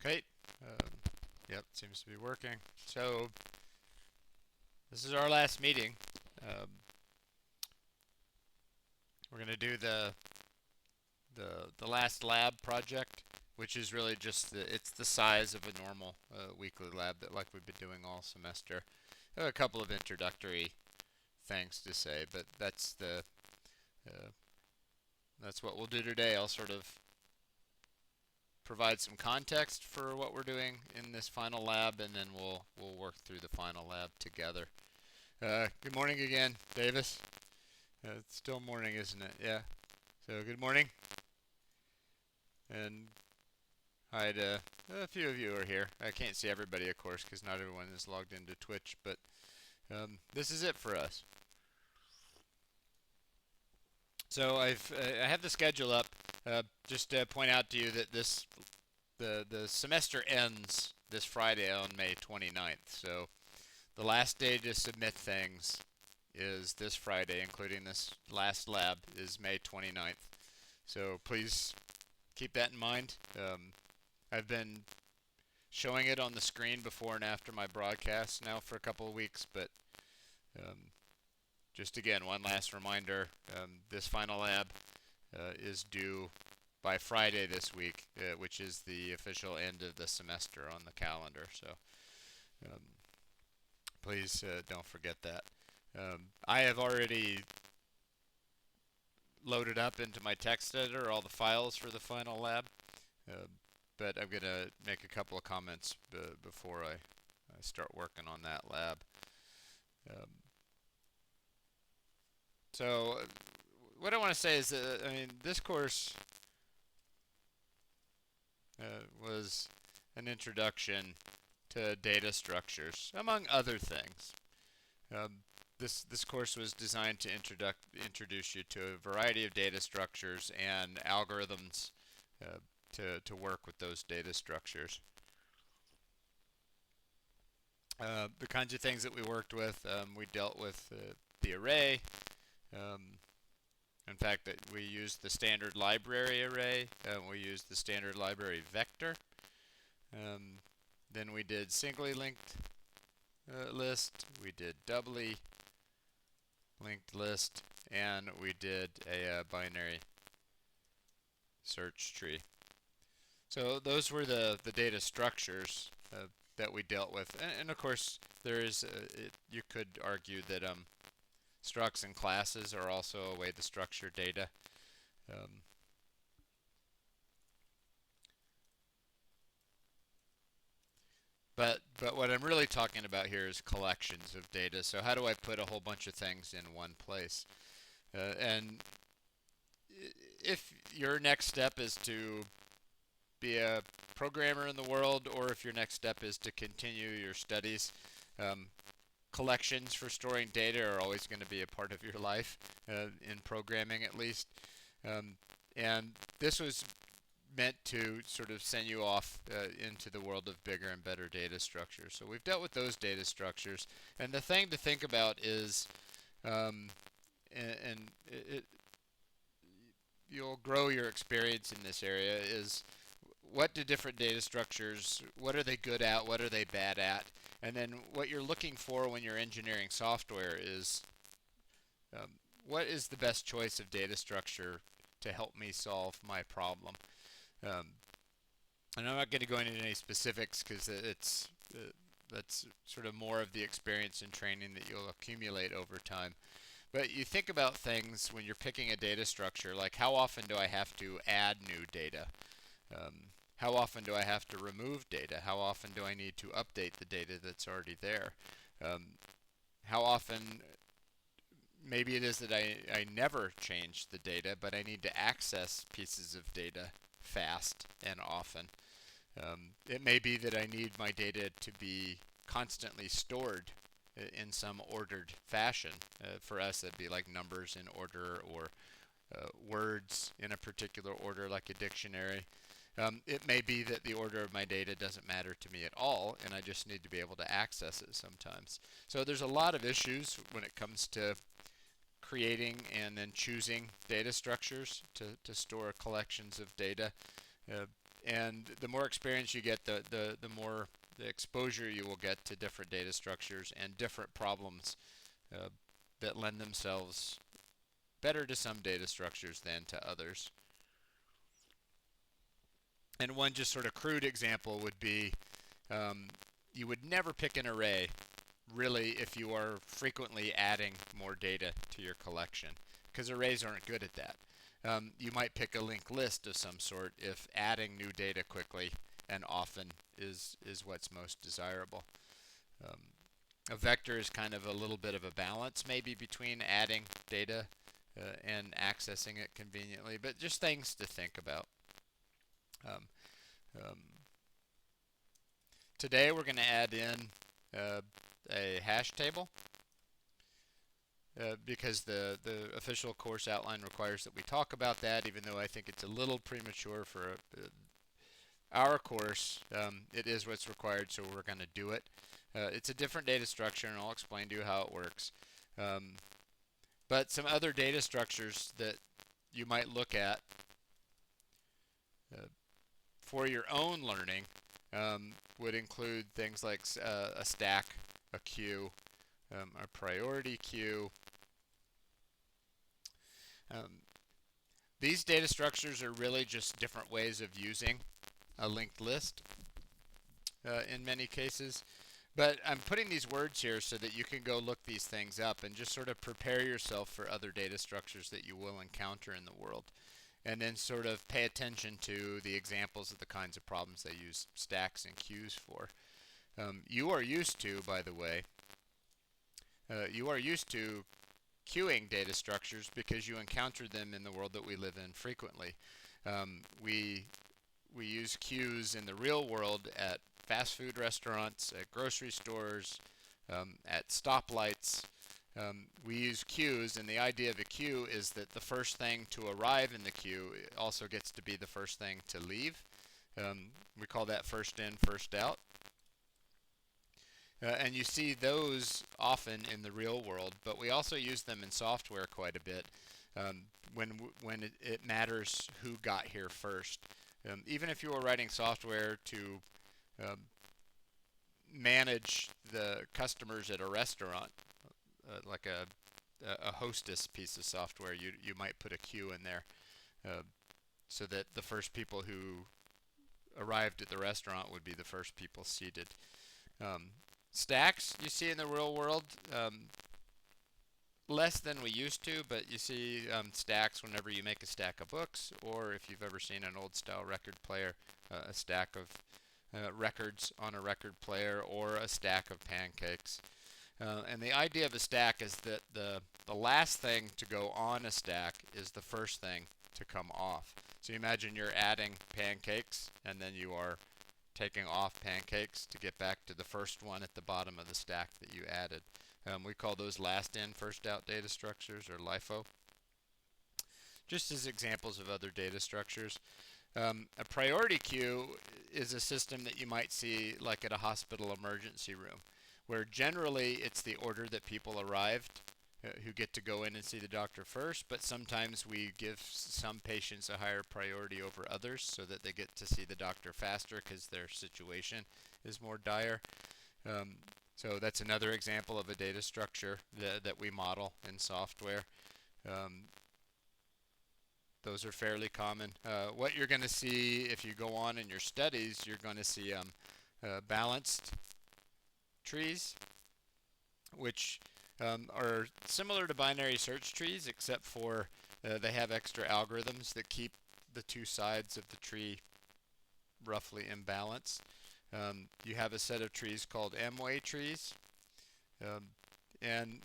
Okay. Yep, seems to be working. So this is our last meeting. Um, we're gonna do the last lab project, which is really just it's the size of a normal weekly lab that like we've been doing all semester. I have a couple of introductory things to say, but uh, that's what we'll do today. I'll sort of provide some context for what we're doing in this final lab, and then we'll work through the final lab together. Good morning again, Davis. It's still morning, isn't it? Yeah. So good morning, and hi to a few of you are here. I can't see everybody, of course, because not everyone is logged into Twitch, but this is it for us. So I have the schedule up. Just to point out to you that the semester ends this Friday on May 29th. So the last day to submit things is this Friday, including this last lab, is May 29th. So please keep that in mind. I've been showing it on the screen before and after my broadcasts now for a couple of weeks, but um, just again, one last reminder, this final lab is due by Friday this week, which is the official end of the semester on the calendar. So um, please don't forget that. I have already loaded up into my text editor all the files for the final lab, uh, but I'm going to make a couple of comments before I start working on that lab. Um, so, what I want to say is that, I mean, this course was an introduction to data structures, among other things. Um, this course was designed to introduce you to a variety of data structures and algorithms uh, to work with those data structures. The kinds of things that we worked with, we dealt with the array. Um, in fact, that we used the standard library array. We used the standard library vector. Um, then we did singly linked list. We did doubly linked list, and we did a binary search tree. So those were the data structures that we dealt with, and of course there is you could argue that structs and classes are also a way to structure data. Um, but what I'm really talking about here is collections of data. So how do I put a whole bunch of things in one place? And if your next step is to be a programmer in the world, or if your next step is to continue your studies, um, collections for storing data are always going to be a part of your life, in programming at least. Um, and this was meant to sort of send you off into the world of bigger and better data structures. So we've dealt with those data structures. And the thing to think about is, um, and you'll grow your experience in this area, is what do different data structures, what are they good at, what are they bad at? And then what you're looking for when you're engineering software is, um, what is the best choice of data structure to help me solve my problem? Um, and I'm not going to go into any specifics because that's sort of more of the experience and training that you'll accumulate over time. But you think about things when you're picking a data structure, like how often do I have to add new data? Um, how often do I have to remove data? How often do I need to update the data that's already there? Um, how often, maybe it is that I never change the data, but I need to access pieces of data fast and often. It may be that I need my data to be constantly stored in some ordered fashion. For us, that'd be like numbers in order, or words in a particular order, like a dictionary. It may be that the order of my data doesn't matter to me at all, and I just need to be able to access it sometimes. So there's a lot of issues when it comes to creating and then choosing data structures to store collections of data. And the more experience you get, the more the exposure you will get to different data structures and different problems uh, that lend themselves better to some data structures than to others. And one just sort of crude example would be um, you would never pick an array really if you are frequently adding more data to your collection, because arrays aren't good at that. You might pick a linked list of some sort if adding new data quickly and often is what's most desirable. Um, a vector is kind of a little bit of a balance maybe between adding data and accessing it conveniently, but just things to think about. Um, um, Today we're going to add in uh, a hash table because the official course outline requires that we talk about that, even though I think it's a little premature for our course. It is what's required, so we're going to do it. It's a different data structure, and I'll explain to you how it works. But some other data structures that you might look at for your own learning would include things like a stack, a queue, a priority queue. Um, these data structures are really just different ways of using a linked list in many cases. But I'm putting these words here so that you can go look these things up and just sort of prepare yourself for other data structures that you will encounter in the world. And then sort of pay attention to the examples of the kinds of problems they use stacks and queues for. You are used to, by the way, you are used to queuing data structures because you encounter them in the world that we live in frequently. We use queues in the real world at fast food restaurants, at grocery stores, at stoplights. We use queues, and the idea of a queue is that the first thing to arrive in the queue also gets to be the first thing to leave. We call that first in, first out. And you see those often in the real world, but we also use them in software quite a bit when it matters who got here first. Even if you were writing software to um, manage the customers at a restaurant, like a hostess piece of software, you might put a queue in there so that the first people who arrived at the restaurant would be the first people seated. Stacks you see in the real world less than we used to, but you see stacks whenever you make a stack of books, or if you've ever seen an old style record player, a stack of records on a record player, or a stack of pancakes. And the idea of a stack is that the last thing to go on a stack is the first thing to come off. So you imagine you're adding pancakes, and then you are taking off pancakes to get back to the first one at the bottom of the stack that you added. We call those last in, first out data structures, or LIFO. Just as examples of other data structures. A priority queue is a system that you might see like at a hospital emergency room, where generally it's the order that people arrived who get to go in and see the doctor first, but sometimes we give some patients a higher priority over others so that they get to see the doctor faster because their situation is more dire. So that's another example of a data structure that we model in software. Those are fairly common. What you're going to see if you go on in your studies, you're going to see balanced trees, which are similar to binary search trees, except for they have extra algorithms that keep the two sides of the tree roughly in balance. You have a set of trees called M-way trees, and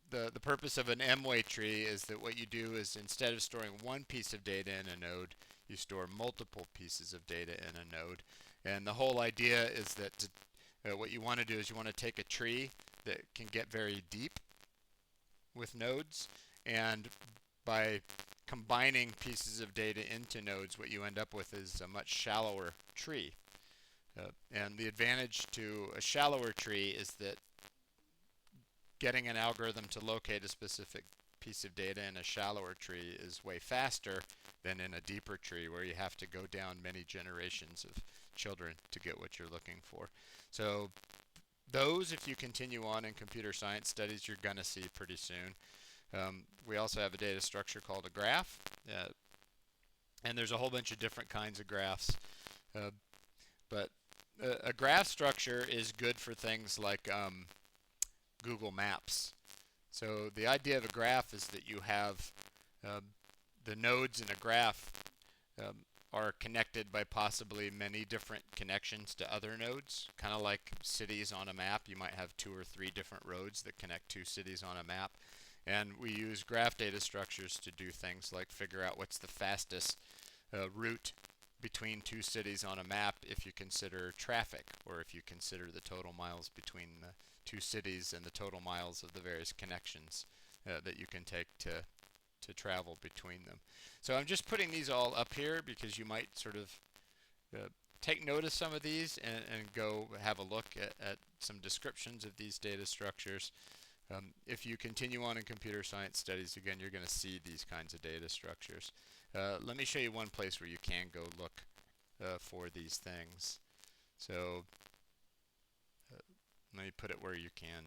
the purpose of an M-way tree is that what you do is instead of storing one piece of data in a node, you store multiple pieces of data in a node. And the whole idea is that what you want to do is you want to take a tree that can get very deep with nodes, and by combining pieces of data into nodes, what you end up with is a much shallower tree. And the advantage to a shallower tree is that getting an algorithm to locate a specific piece of data in a shallower tree is way faster than in a deeper tree where you have to go down many generations of children to get what you're looking for. So those, if you continue on in computer science studies, you're going to see pretty soon. We also have a data structure called a graph, and there's a whole bunch of different kinds of graphs. But a graph structure is good for things like Google Maps. So the idea of a graph is that you have the nodes in a graph um, are connected by possibly many different connections to other nodes. Kind of like cities on a map, you might have 2 or 3 different roads that connect 2 cities on a map. And we use graph data structures to do things like figure out what's the fastest route between 2 cities on a map if you consider traffic, or if you consider the total miles between the 2 cities and the total miles of the various connections that you can take to travel between them. So I'm just putting these all up here because you might sort of take note of some of these and go have a look at some descriptions of these data structures. If you continue on in computer science studies, again, you're going to see these kinds of data structures. Let me show you one place where you can go look for these things. So let me put it where you can.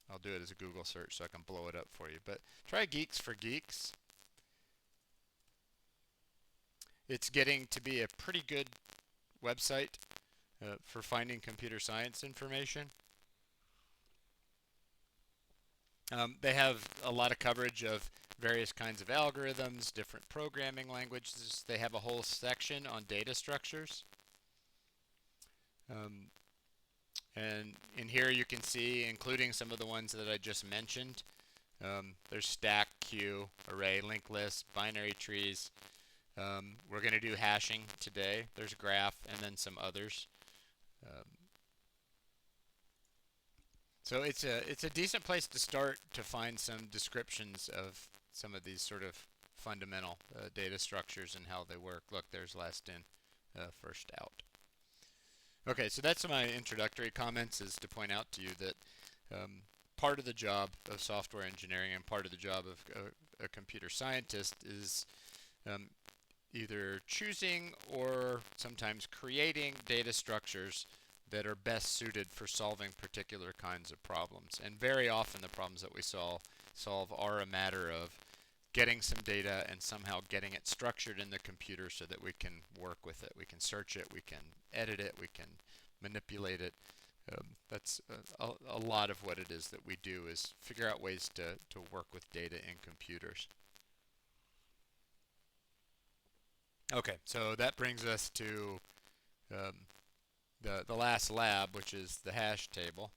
I'll do it as a Google search so I can blow it up for you. But try Geeks for Geeks. It's getting to be a pretty good website for finding computer science information. They have a lot of coverage of various kinds of algorithms, different programming languages. They have a whole section on data structures. And in here you can see, including some of the ones that I just mentioned, there's stack, queue, array, linked list, binary trees. We're going to do hashing today. There's graph and then some others. So it's a decent place to start to find some descriptions of some of these sort of fundamental data structures and how they work. Look, there's last in, first out. Okay, so that's my introductory comments, is to point out to you that part of the job of software engineering and part of the job of a computer scientist is either choosing or sometimes creating data structures that are best suited for solving particular kinds of problems. And very often the problems that we solve are a matter of getting some data and somehow getting it structured in the computer so that we can work with it. We can search it, we can edit it, we can manipulate it. That's a lot of what it is that we do, is figure out ways to work with data in computers. Okay, so that brings us to the last lab, which is the hash table.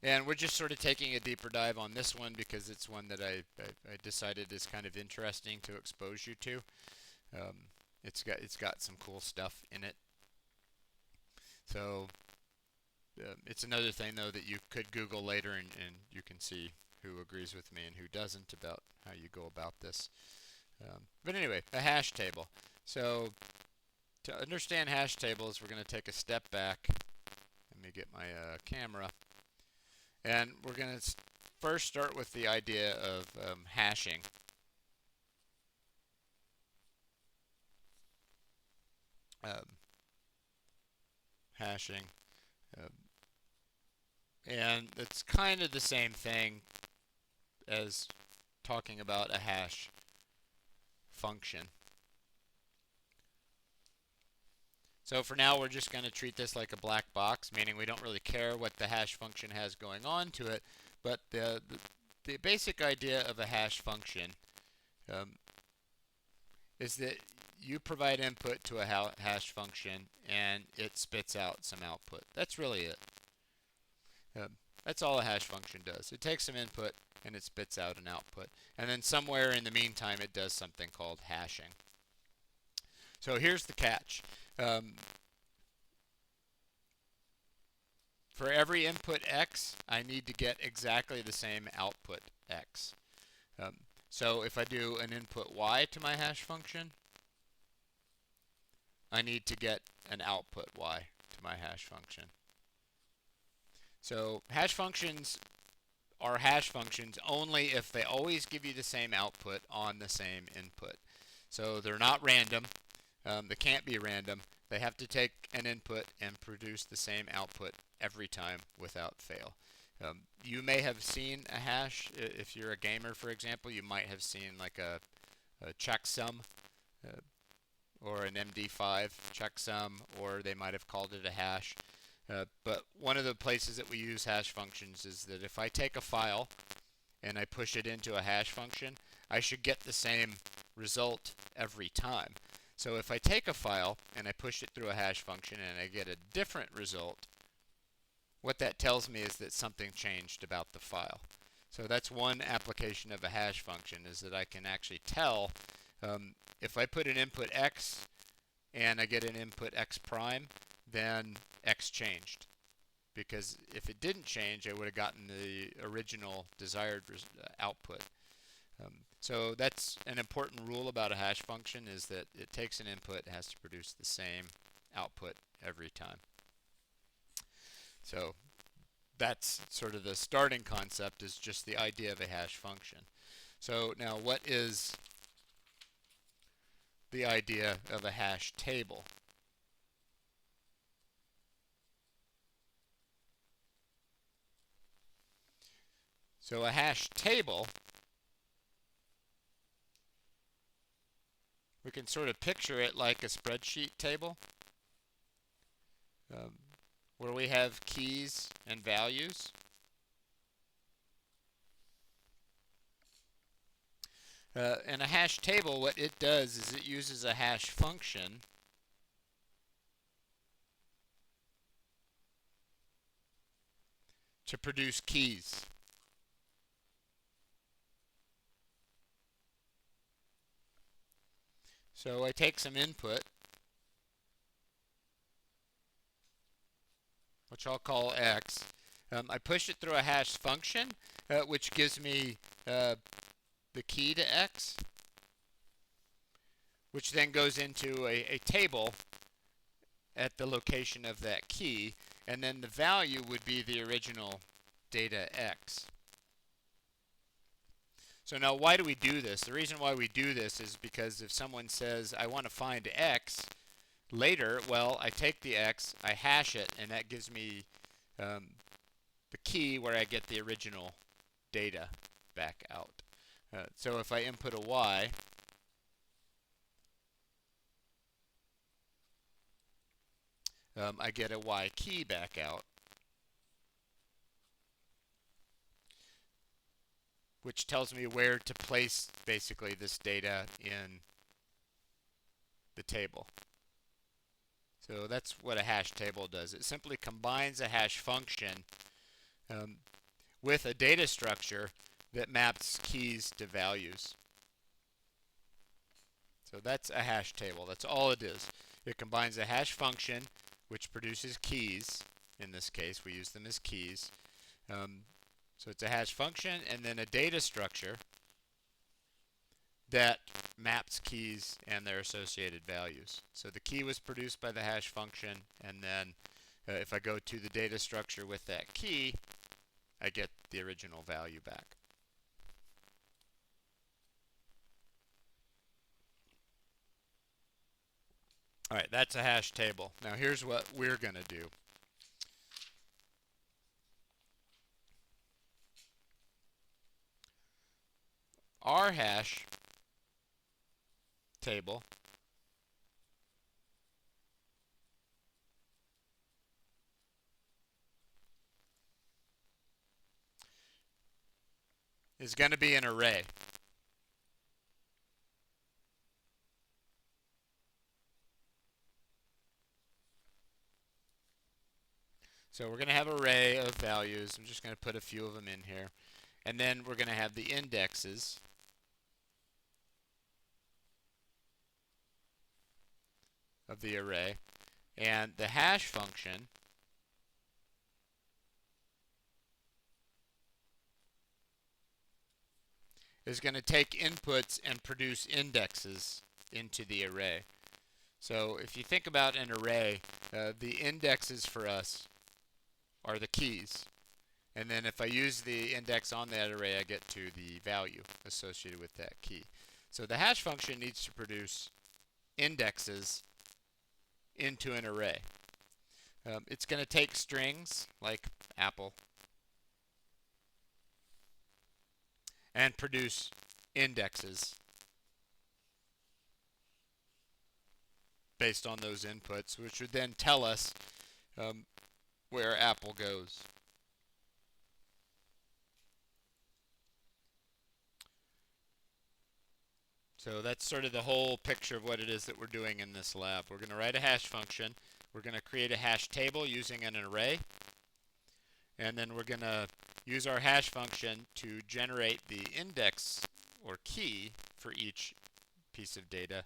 And we're just sort of taking a deeper dive on this one because it's one that I decided is kind of interesting to expose you to. It's got some cool stuff in it. So it's another thing though that you could Google later and you can see who agrees with me and who doesn't about how you go about this. But anyway, a hash table. So to understand hash tables, we're going to take a step back. Let me get my camera. And we're going to first start with the idea of hashing. Hashing. And it's kind of the same thing as talking about a hash function. So for now, we're just going to treat this like a black box, meaning we don't really care what the hash function has going on to it. But the basic idea of a hash function is that you provide input to a hash function and it spits out some output. That's really it. That's all a hash function does. It takes some input and it spits out an output. And then somewhere in the meantime, it does something called hashing. So here's the catch. For every input x, I need to get exactly the same output x. So if I do an input y to my hash function, I need to get an output y to my hash function. So hash functions are hash functions only if they always give you the same output on the same input. So they're not random. They can't be random. They have to take an input and produce the same output every time without fail. You may have seen a hash. If you're a gamer, for example, you might have seen like a checksum uh, or an MD5 checksum, or they might have called it a hash. But one of the places that we use hash functions is that if I take a file and I push it into a hash function, I should get the same result every time. So if I take a file and I push it through a hash function and I get a different result, what that tells me is that something changed about the file. So that's one application of a hash function, is that I can actually tell if I put an input x and I get an input x prime, then x changed. Because if it didn't change, I would have gotten the original desired output. So that's an important rule about a hash function, is that it takes an input, it has to produce the same output every time. So that's sort of the starting concept, is just the idea of a hash function. So now what is the idea of a hash table? So a hash table, we can sort of picture it like a spreadsheet table, um, where we have keys and values. And a hash table, what it does is it uses a hash function to produce keys. So I take some input, which I'll call x. I push it through a hash function, which gives me the key to x, which then goes into a table at the location of that key, and then the value would be the original data x. So now why do we do this? The reason why we do this is because if someone says, I want to find x later, well, I take the x, I hash it, and that gives me the key where I get the original data back out. So if I input a y, I get a y key back out, which tells me where to place basically this data in the table. So that's what a hash table does. It simply combines a hash function with a data structure that maps keys to values. So that's a hash table. That's all it is. It combines a hash function, which produces keys. In this case, we use them as keys. So it's a hash function and then a data structure that maps keys and their associated values. So the key was produced by the hash function, and then if I go to the data structure with that key, I get the original value back. All right, that's a hash table. Now here's what we're going to do. Our hash table is going to be an array. So we're going to have an array of values. I'm just going to put a few of them in here. And then we're going to have the indexes of the array. And the hash function is going to take inputs and produce indexes into the array. So if you think about an array, the indexes for us are the keys. And then if I use the index on that array, I get to the value associated with that key. So the hash function needs to produce indexes into an array. It's going to take strings like apple and produce indexes based on those inputs, which would then tell us where apple goes. So that's sort of the whole picture of what it is that we're doing in this lab. We're going to write a hash function. We're going to create a hash table using an array. And then we're going to use our hash function to generate the index or key for each piece of data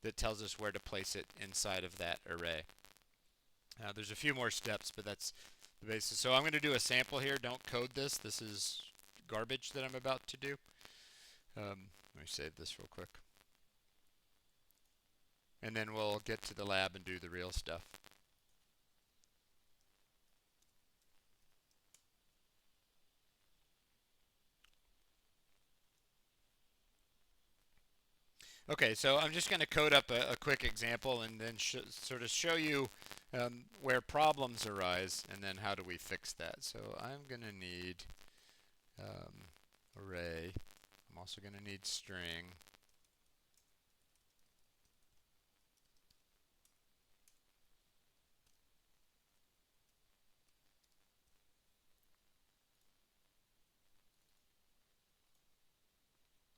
that tells us where to place it inside of that array. There's a few more steps, but that's the basis. So I'm going to do a sample here. Don't code this. This is garbage that I'm about to do. Let me save this real quick. And then we'll get to the lab and do the real stuff. Okay, so I'm just going to code up a quick example and then sort of show you where problems arise and then how do we fix that. So I'm going to need array. I'm also going to need string.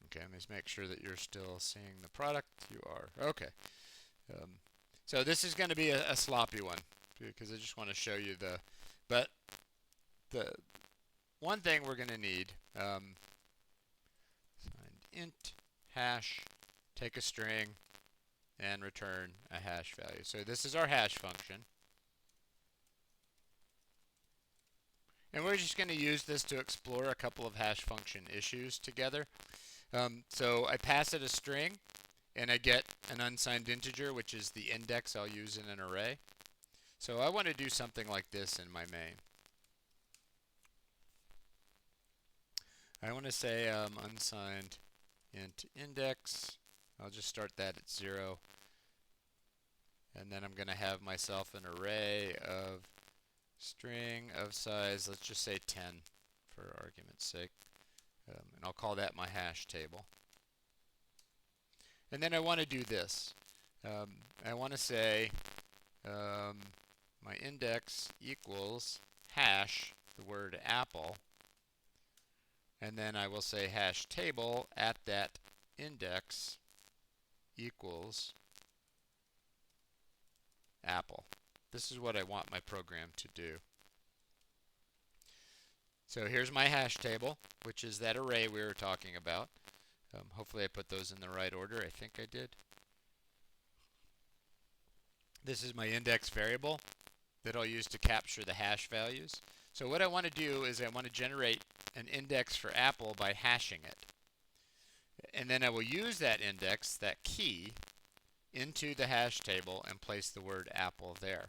Okay, let me just make sure that you're still seeing the product. You are. Okay. So this is going to be a sloppy one because I just want to show you but the one thing we're going to need, int hash, take a string, and return a hash value. So this is our hash function. And we're just going to use this to explore a couple of hash function issues together. So I pass it a string, and I get an unsigned integer, which is the index I'll use in an array. So I want to do something like this in my main. I want to say unsigned int index. I'll just start that at 0. And then I'm going to have myself an array of string of size, let's just say 10 for argument's sake. And I'll call that my hash table. And then I want to do this. I want to say my index equals hash, the word apple, and then I will say hash table at that index equals apple. This is what I want my program to do. So here's my hash table, which is that array we were talking about. Hopefully I put those in the right order. I think I did. This is my index variable that I'll use to capture the hash values. So what I want to do is I want to generate an index for apple by hashing it. And then I will use that index, that key, into the hash table and place the word apple there.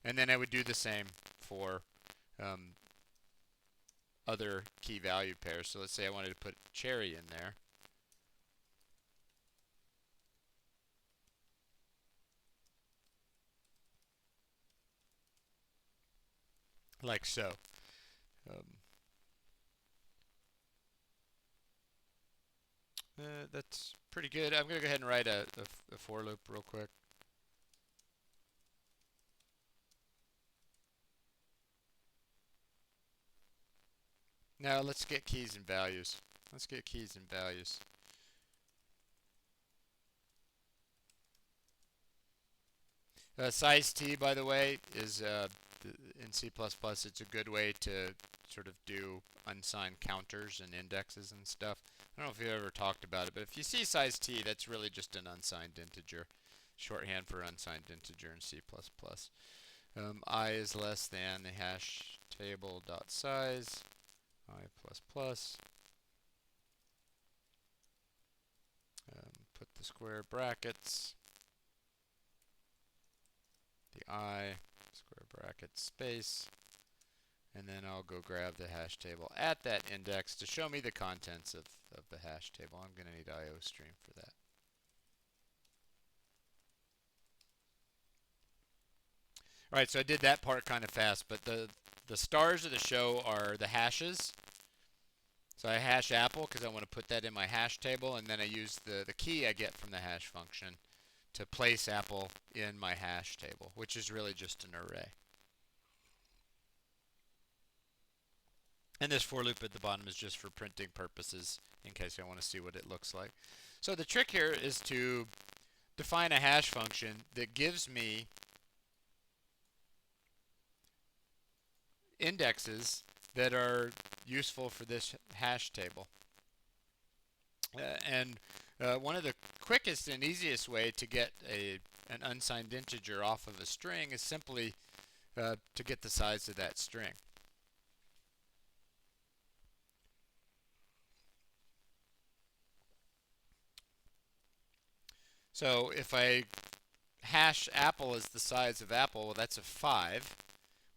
And then I would do the same for other key value pairs. So let's say I wanted to put cherry in there. Like so. That's pretty good. I'm going to go ahead and write a for loop real quick. Now let's get keys and values. Let's get keys and values. Size t, by the way, is in C++. It's a good way to sort of do unsigned counters and indexes and stuff. I don't know if you've ever talked about it, but if you see size t, that's really just an unsigned integer, shorthand for unsigned integer in C++. I is less than the hash table dot size, I plus plus. Put the square brackets, the I, square bracket space, And then I'll go grab the hash table at that index to show me the contents of the hash table. I'm going to need IOStream for that. All right, so I did that part kind of fast, but the stars of the show are the hashes. So I hash apple because I want to put that in my hash table, and then I use the key I get from the hash function to place apple in my hash table, which is really just an array. And this for loop at the bottom is just for printing purposes in case I want to see what it looks like. So the trick here is to define a hash function that gives me indexes that are useful for this hash table. And one of the quickest and easiest way to get an unsigned integer off of a string is simply to get the size of that string. So if I hash apple as the size of apple, well, that's a 5,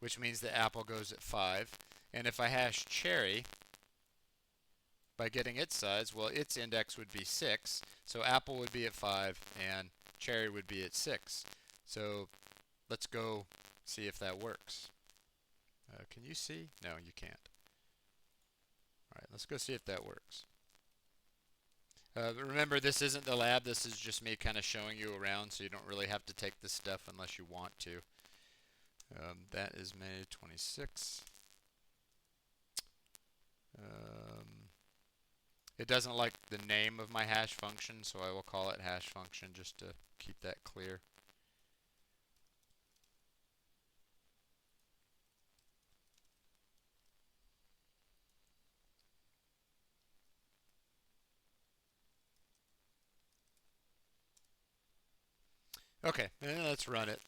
which means that apple goes at 5. And if I hash cherry, by getting its size, well, its index would be 6. So apple would be at 5 and cherry would be at 6. So let's go see if that works. Can you see? No, you can't. All right, let's go see if that works. Remember, this isn't the lab. This is just me kind of showing you around, so you don't really have to take this stuff unless you want to. That is May 26. It doesn't like the name of my hash function, so I will call it hash function just to keep that clear. Okay, let's run it.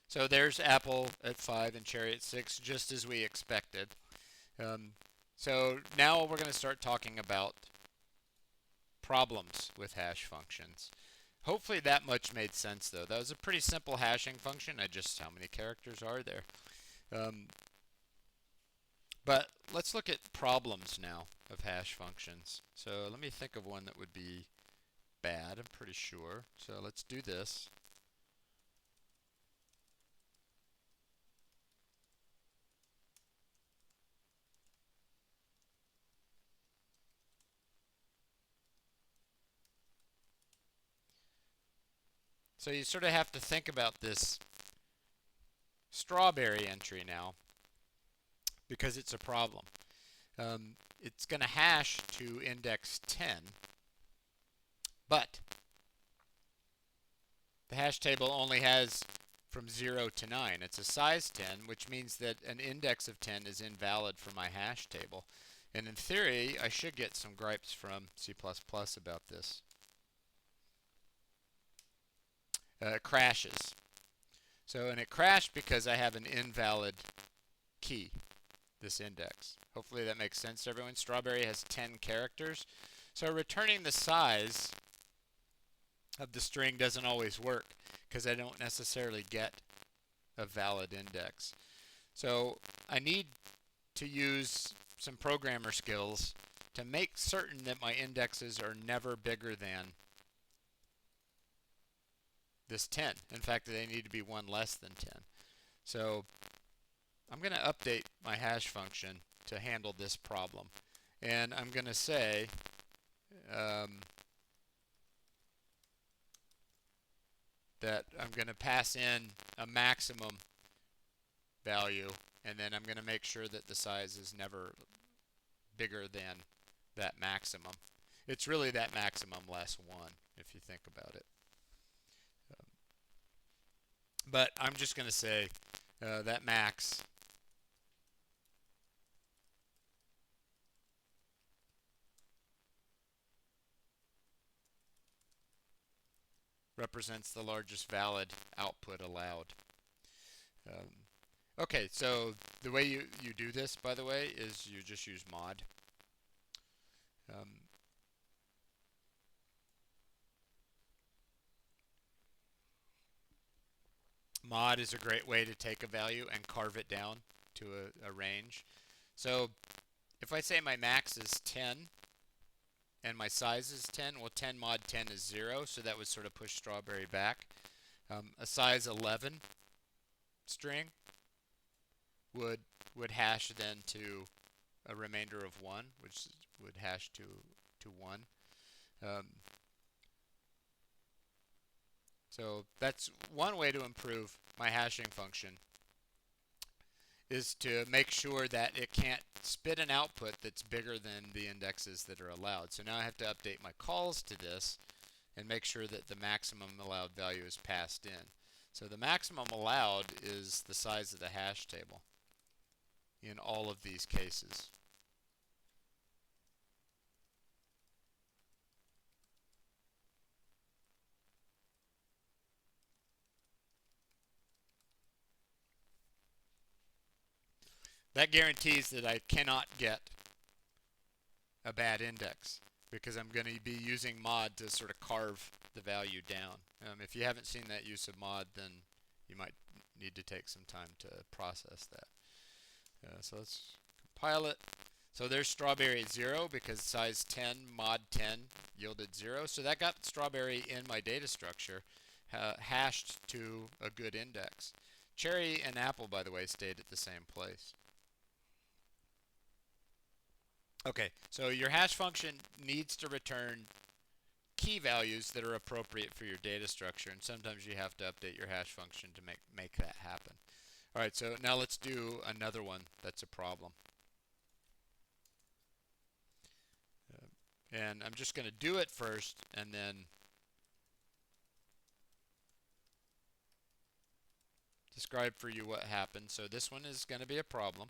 So there's apple at 5 and cherry at 6, just as we expected. So now we're going to start talking about problems with hash functions. Hopefully that much made sense, though. That was a pretty simple hashing function. Just how many characters are there? But let's look at problems now of hash functions. So let me think of one that would be bad, I'm pretty sure. So let's do this. So you sort of have to think about this strawberry entry now because it's a problem. It's going to hash to index 10, but the hash table only has from 0 to 9. It's a size 10, which means that an index of 10 is invalid for my hash table. And in theory, I should get some gripes from C++ about this. It crashes. And it crashed because I have an invalid key, this index. Hopefully that makes sense to everyone. Strawberry has 10 characters. So returning the size of the string doesn't always work because I don't necessarily get a valid index. So I need to use some programmer skills to make certain that my indexes are never bigger than this 10. In fact, they need to be one less than 10. So I'm going to update my hash function to handle this problem. And I'm going to say that I'm going to pass in a maximum value, and then I'm going to make sure that the size is never bigger than that maximum. It's really that maximum less 1, if you think about it. But I'm just going to say that max represents the largest valid output allowed. Okay, so the way you do this, by the way, is you just use mod. Mod is a great way to take a value and carve it down to a range. So if I say my max is 10 and my size is 10, well 10 mod 10 is 0, so that would sort of push strawberry back. A size 11 string would hash then to a remainder of 1, which would hash to 1. Um, so that's one way to improve my hashing function, is to make sure that it can't spit an output that's bigger than the indexes that are allowed. So now I have to update my calls to this and make sure that the maximum allowed value is passed in. So the maximum allowed is the size of the hash table in all of these cases. That guarantees that I cannot get a bad index, because I'm going to be using mod to sort of carve the value down. If you haven't seen that use of mod, then you might need to take some time to process that. So let's compile it. So there's strawberry at 0 because size 10 mod 10 yielded 0. So that got strawberry in my data structure hashed to a good index. Cherry and apple, by the way, stayed at the same place. Okay, so your hash function needs to return key values that are appropriate for your data structure, and sometimes you have to update your hash function to make that happen. All right, so now let's do another one that's a problem. And I'm just going to do it first and then describe for you what happened. So this one is going to be a problem.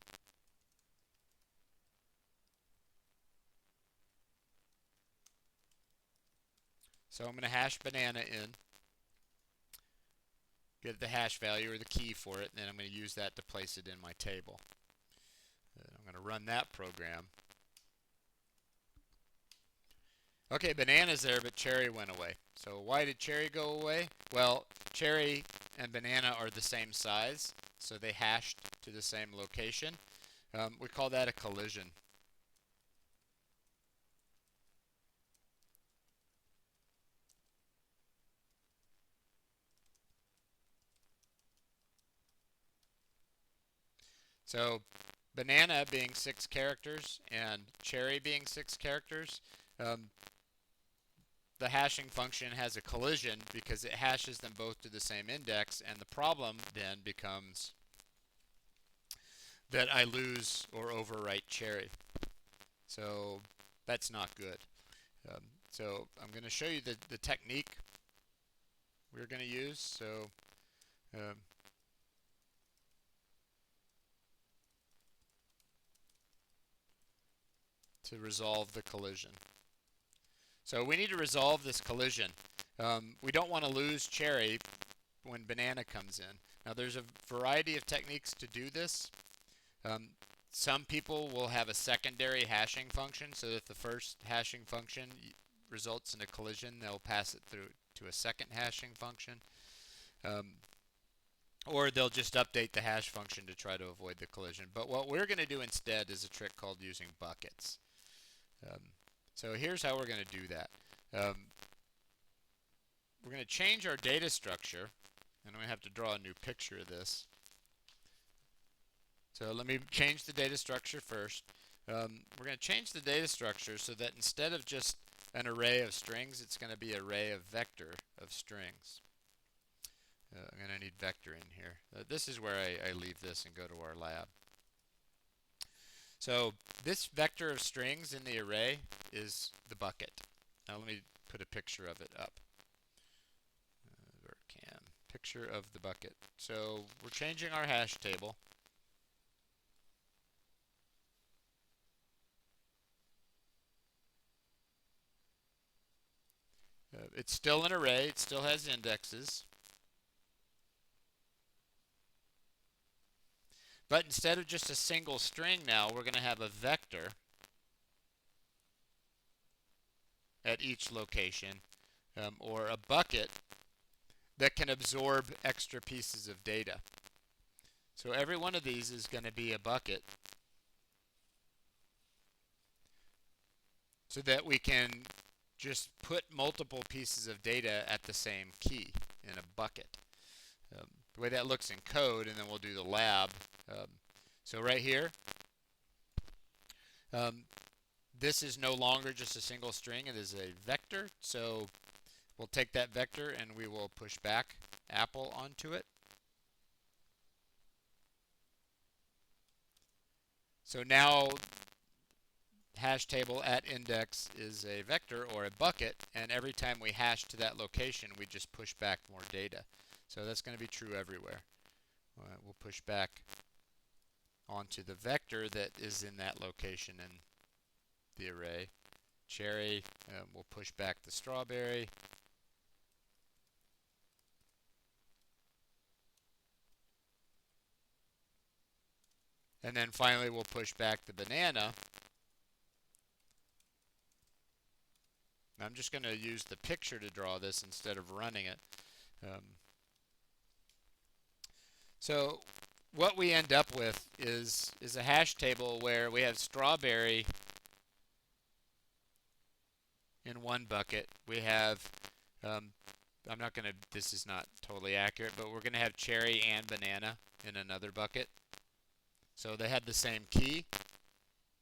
So I'm going to hash banana in, get the hash value or the key for it, and then I'm going to use that to place it in my table. And I'm going to run that program. Okay, banana's there, but cherry went away. So why did cherry go away? Well, cherry and banana are the same size, so they hashed to the same location. We call that a collision. So banana being 6 characters and cherry being 6 characters, the hashing function has a collision because it hashes them both to the same index, and the problem then becomes that I lose or overwrite cherry. So that's not good. So I'm going to show you the technique we're going to use. So to resolve the collision. So we need to resolve this collision. We don't want to lose cherry when banana comes in. Now there's a variety of techniques to do this. Some people will have a secondary hashing function, so that the first hashing function results in a collision, they'll pass it through to a second hashing function. Or they'll just update the hash function to try to avoid the collision. But what we're going to do instead is a trick called using buckets. So here's how we're going to do that. We're going to change our data structure, and I'm going to have to draw a new picture of this. So let me change the data structure first. We're going to change the data structure so that instead of just an array of strings, it's going to be an array of vector of strings. I'm going to need vector in here. This is where I leave this and go to our lab. So this vector of strings in the array is the bucket. Now let me put a picture of it up. Picture of the bucket. So we're changing our hash table. It's still an array. It still has indexes. But instead of just a single string now, we're going to have a vector at each location, or a bucket that can absorb extra pieces of data. So every one of these is going to be a bucket so that we can just put multiple pieces of data at the same key in a bucket. The way that looks in code, and then we'll do the lab. So right here, this is no longer just a single string, it is a vector. So we'll take that vector and we will push back apple onto it. So now hash table at index is a vector or a bucket, and every time we hash to that location, we just push back more data. So that's going to be true everywhere. We'll push back onto the vector that is in that location in the array. Cherry, we'll push back the strawberry. And then finally we'll push back the banana. I'm just going to use the picture to draw this instead of running it. So what we end up with is a hash table where we have strawberry in one bucket. We have, I'm not going to, this is not totally accurate, but we're going to have cherry and banana in another bucket. So they had the same key,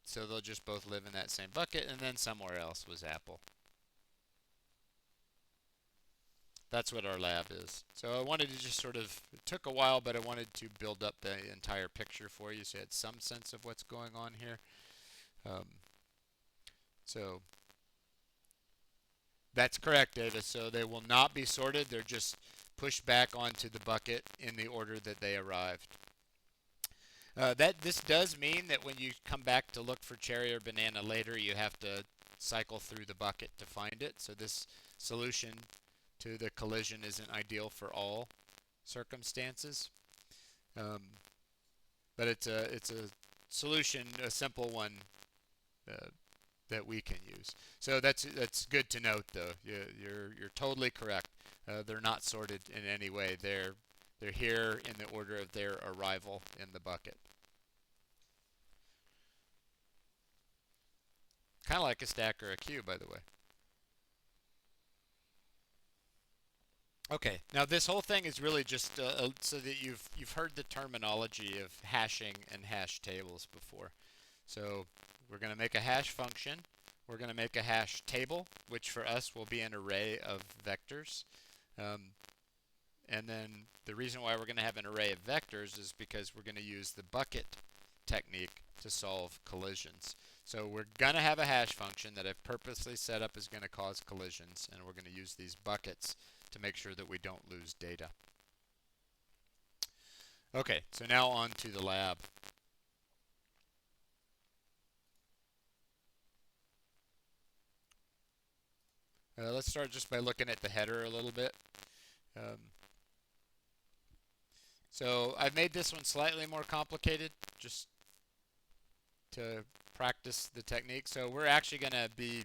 so they'll just both live in that same bucket, and then somewhere else was apple. That's what our lab is. So I wanted to just sort of, it took a while, but I wanted to build up the entire picture for you so you had some sense of what's going on here. So that's correct, Davis. So they will not be sorted. They're just pushed back onto the bucket in the order that they arrived. This does mean that when you come back to look for cherry or banana later, you have to cycle through the bucket to find it. So this solution to the collision isn't ideal for all circumstances, but it's a solution, a simple one that we can use. So that's good to note, though. You're totally correct. They're not sorted in any way. They're here in the order of their arrival in the bucket. Kind of like a stack or a queue, by the way. Okay, now this whole thing is really just so that you've heard the terminology of hashing and hash tables before. So we're going to make a hash function. We're going to make a hash table, which for us will be an array of vectors. And then the reason why we're going to have an array of vectors is because we're going to use the bucket technique to solve collisions. So we're going to have a hash function that I've purposely set up is going to cause collisions, and we're going to use these buckets to make sure that we don't lose data. Okay, so now on to the lab. Let's start just by looking at the header a little bit. So I've made this one slightly more complicated just to practice the technique. So we're actually going to be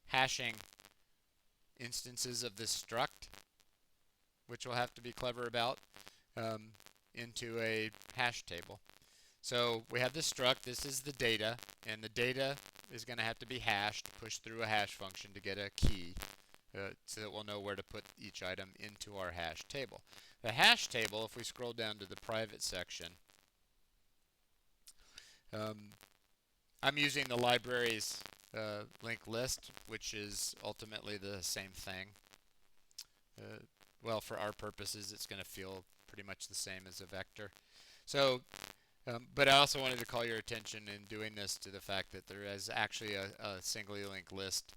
hashing instances of this struct, which we'll have to be clever about, into a hash table. So we have this struct, this is the data, and the data is going to have to be hashed, pushed through a hash function to get a key, so that we'll know where to put each item into our hash table. The hash table, if we scroll down to the private section, I'm using the library's linked list, which is ultimately the same thing. Well, for our purposes, it's going to feel pretty much the same as a vector. So, but I also wanted to call your attention in doing this to the fact that there is actually a singly linked list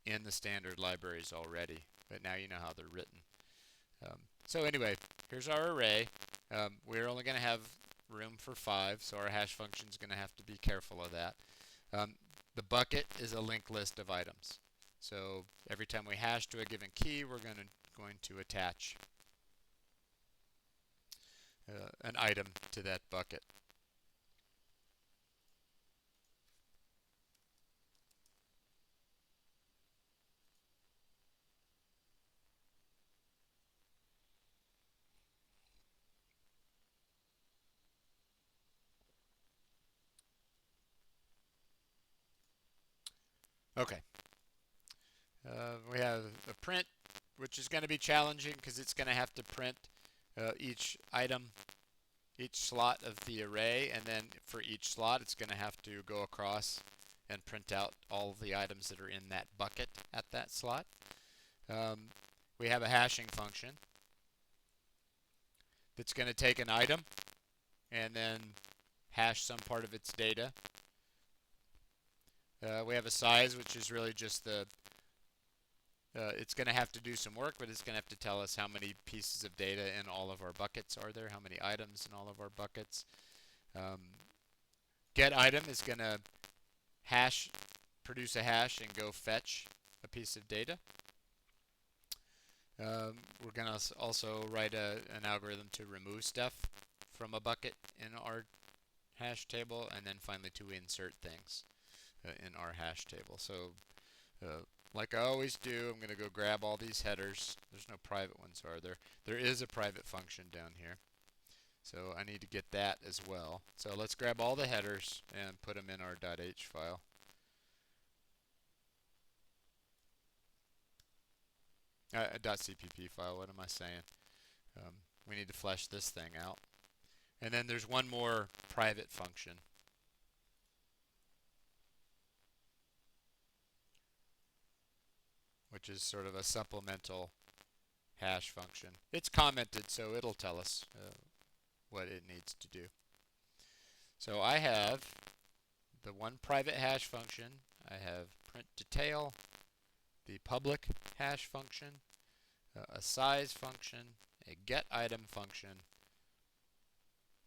in the standard libraries already, but now you know how they're written. So anyway, here's our array. We're only going to have room for 5, so our hash function is going to have to be careful of that. The bucket is a linked list of items. So every time we hash to a given key, we're going to attach an item to that bucket. Okay. We have a print, which is going to be challenging because it's going to have to print each item, each slot of the array, and then for each slot, it's going to have to go across and print out all of the items that are in that bucket at that slot. Um, we have a hashing function that's going to take an item and then hash some part of its data. We have a size, which is really just it's going to have to do some work, but it's going to have to tell us how many pieces of data in all of our buckets are there, how many items in all of our buckets. Um, Get item is going to hash, produce a hash and go fetch a piece of data. We're going to also write an algorithm to remove stuff from a bucket in our hash table, and then finally to insert things in our hash table. So like I always do, I'm going to go grab all these headers. There's no private ones, are there? There is a private function down here. So I need to get that as well. So let's grab all the headers and put them in our .h file. .cpp file, what am I saying? We need to flesh this thing out. And then there's one more private function, which is sort of a supplemental hash function. It's commented, so it'll tell us what it needs to do. So I have the one private hash function. I have print detail, the public hash function, a size function, a get item function,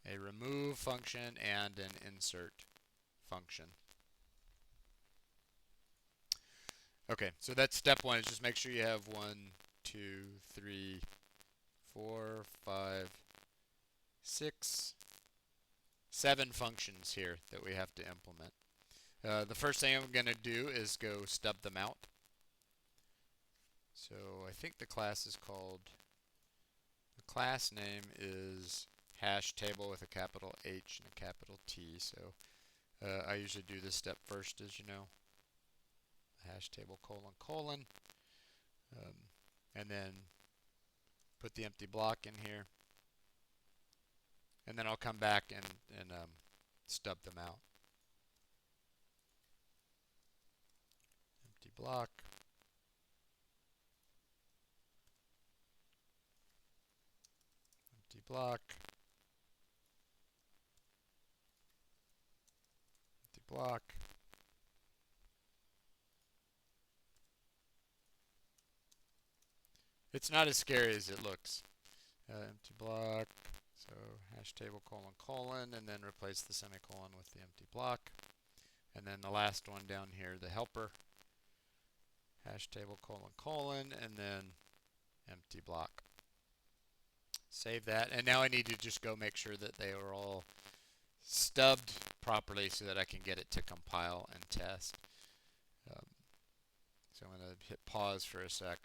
a remove function, and an insert function. Okay, so that's step one, is just make sure you have 1, 2, 3, 4, 5, 6, 7 functions here that we have to implement. The first thing I'm going to do is go stub them out. So I think the class is called, the class name is hash table with a capital H and a capital T. So I usually do this step first, as you know. Hash table : and then put the empty block in here. And then I'll come back and stub them out. Empty block. Empty block. Empty block. It's not as scary as it looks. Empty block. So hash table : and then replace the semicolon with the empty block. And then the last one down here, the helper. Hash table : and then empty block. Save that. And now I need to just go make sure that they are all stubbed properly so that I can get it to compile and test. So I'm going to hit pause for a sec.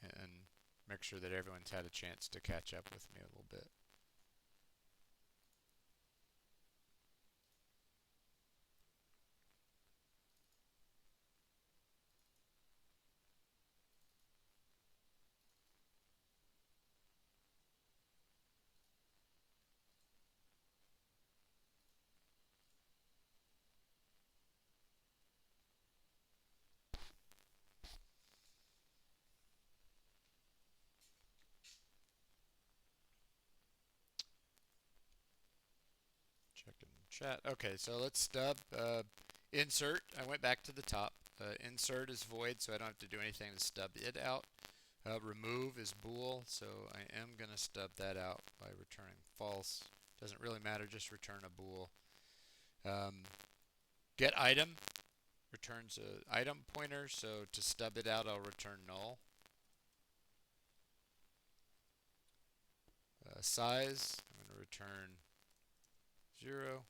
And make sure that everyone's had a chance to catch up with me a little bit. Checking chat. Okay, so let's stub. Insert. I went back to the top. Insert is void, so I don't have to do anything to stub it out. Remove is bool, so I am going to stub that out by returning false. Doesn't really matter, just return a bool. Get item returns an item pointer, so to stub it out, I'll return null. Size, I'm going to return 0.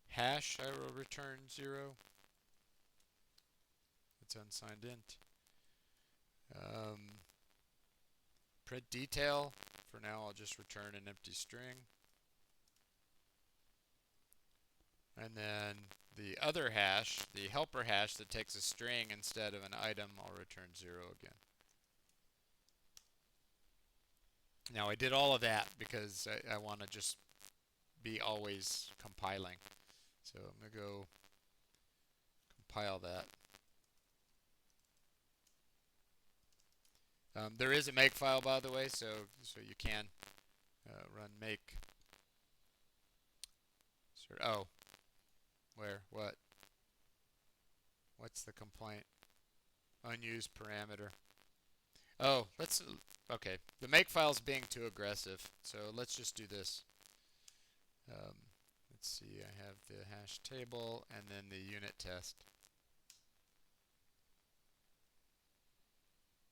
Hash, I will return 0. It's unsigned int. print detail. For now, I'll just return an empty string. And then the other hash, the helper hash that takes a string instead of an item, I'll return 0 again. Now I did all of that because I want to just be always compiling. So I'm going to go compile that. There is a makefile, by the way, so you can run make. Oh, where? What? What's the complaint? Unused parameter. Oh, okay. The makefile's being too aggressive, so let's just do this. Let's see, I have the hash table and then the unit test.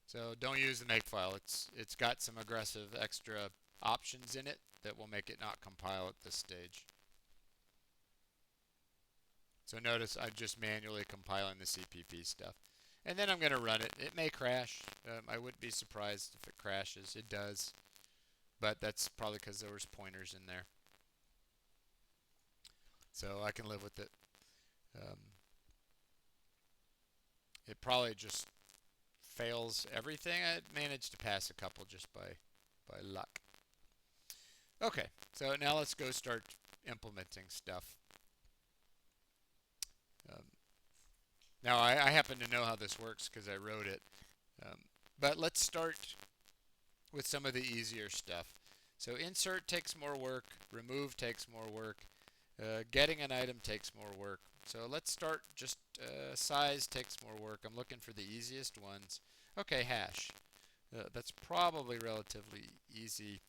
So don't use the makefile. It's got some aggressive extra options in it that will make it not compile at this stage. So notice I'm just manually compiling the CPP stuff. And then I'm going to run it. It may crash. I wouldn't be surprised if it crashes. It does. But that's probably because there was pointers in there. So I can live with it. It probably just fails everything. I managed to pass a couple just by luck. Okay, so now let's go start implementing stuff. Now I happen to know how this works because I wrote it. But let's start with some of the easier stuff. So insert takes more work, remove takes more work, getting an item takes more work. So let's start just size takes more work. I'm looking for the easiest ones. Okay, hash. That's probably relatively easy.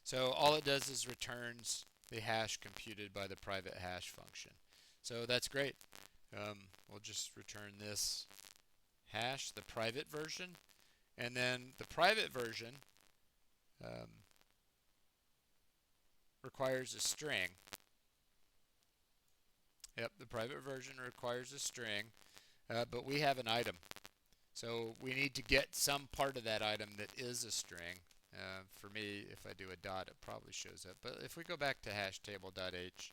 So all it does is returns the hash computed by the private hash function. So that's great. We'll just return this hash, the private version, and then the private version requires a string. Yep, the private version requires a string, but we have an item. So we need to get some part of that item that is a string. For me, if I do a dot, it probably shows up. But if we go back to hashtable.h,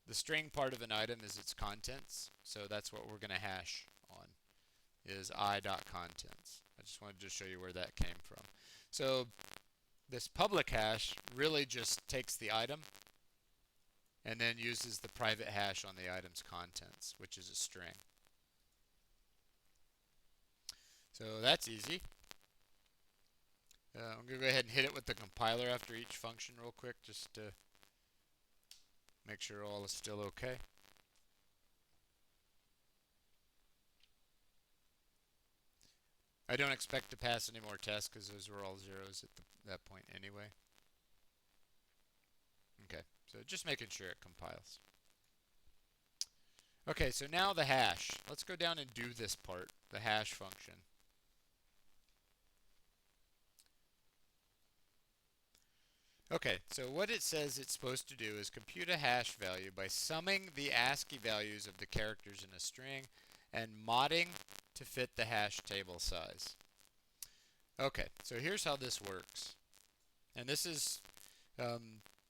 the string part of an item is its contents. So that's what we're going to hash on, is i.contents. I just wanted to show you where that came from. So this public hash really just takes the item and then uses the private hash on the item's contents, which is a string. So that's easy. I'm going to go ahead and hit it with the compiler after each function real quick just to make sure all is still okay. I don't expect to pass any more tests because those were all zeros at that point anyway. Okay, so just making sure it compiles. Okay, so now the hash. Let's go down and do this part, the hash function. Okay, so what it says it's supposed to do is compute a hash value by summing the ASCII values of the characters in a string and modding to fit the hash table size. Okay, so here's how this works. And this is,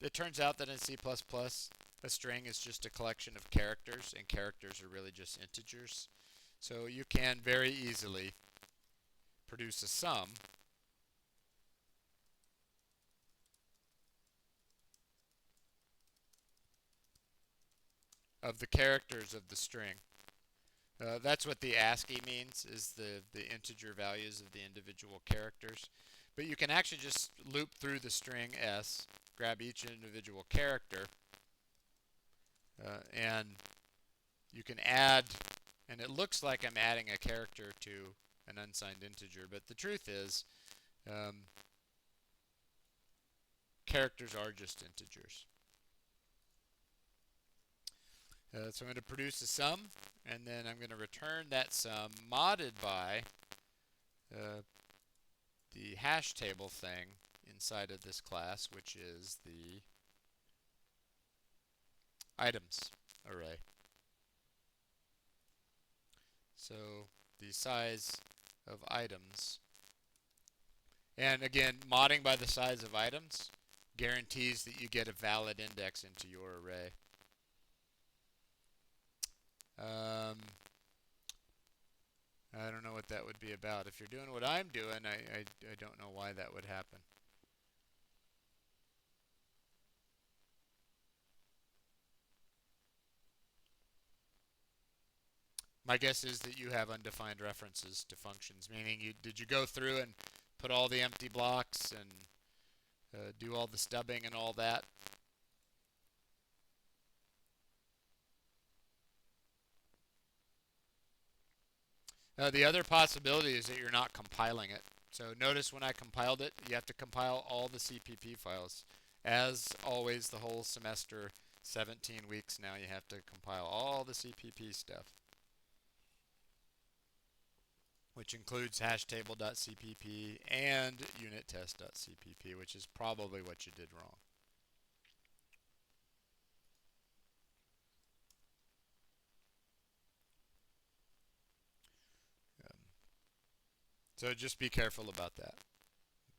it turns out that in C++, a string is just a collection of characters, and characters are really just integers. So you can very easily produce a sum of the characters of the string. That's what the ASCII means, is the integer values of the individual characters. But you can actually just loop through the string S, grab each individual character, and you can add, and it looks like I'm adding a character to an unsigned integer, but the truth is characters are just integers. So I'm going to produce a sum, and then I'm going to return that sum modded by the hash table thing inside of this class, which is the items array. So the size of items. And again, modding by the size of items guarantees that you get a valid index into your array. Um, I don't know what that would be about. If you're doing what I'm doing, I don't know why that would happen. My guess is that you have undefined references to functions, meaning did you go through and put all the empty blocks and do all the stubbing and all that? The other possibility is that you're not compiling it. So notice when I compiled it, you have to compile all the CPP files. As always, the whole semester, 17 weeks now, you have to compile all the CPP stuff, which includes hashtable.cpp and unittest.cpp, which is probably what you did wrong. Um, so just be careful about that.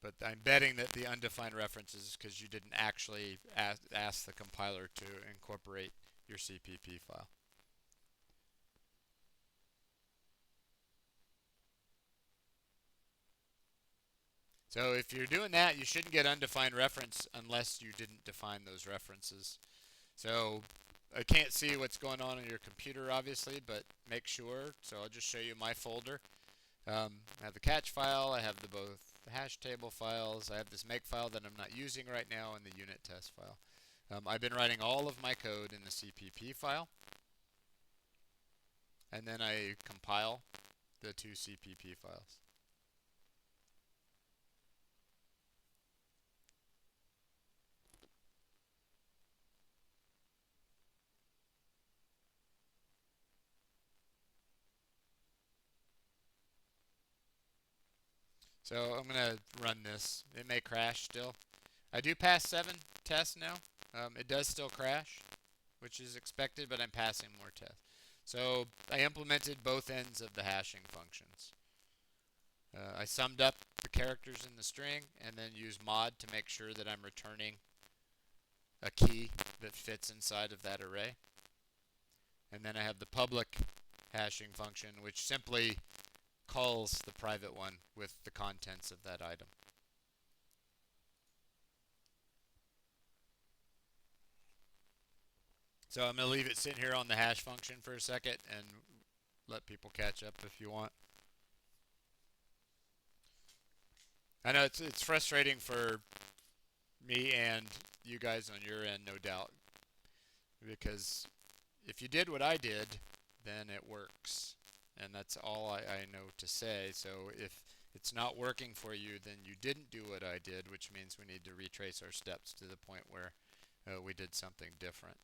But I'm betting that the undefined reference is because you didn't actually ask the compiler to incorporate your CPP file. So if you're doing that, you shouldn't get undefined reference unless you didn't define those references. So I can't see what's going on your computer, obviously, but make sure. So I'll just show you my folder. I have the catch file. I have both the hash table files. I have this make file that I'm not using right now and the unit test file. I've been writing all of my code in the CPP file, and then I compile the two CPP files. So I'm going to run this. It may crash still. I do pass 7 tests now. It does still crash, which is expected, but I'm passing more tests. So I implemented both ends of the hashing functions. I summed up the characters in the string and then used mod to make sure that I'm returning a key that fits inside of that array. And then I have the public hashing function, which simply calls the private one with the contents of that item. So I'm going to leave it sitting here on the hash function for a second and let people catch up if you want. I know it's frustrating for me and you guys on your end, no doubt, because if you did what I did, then it works. And that's all I know to say. So if it's not working for you, then you didn't do what I did, which means we need to retrace our steps to the point where we did something different.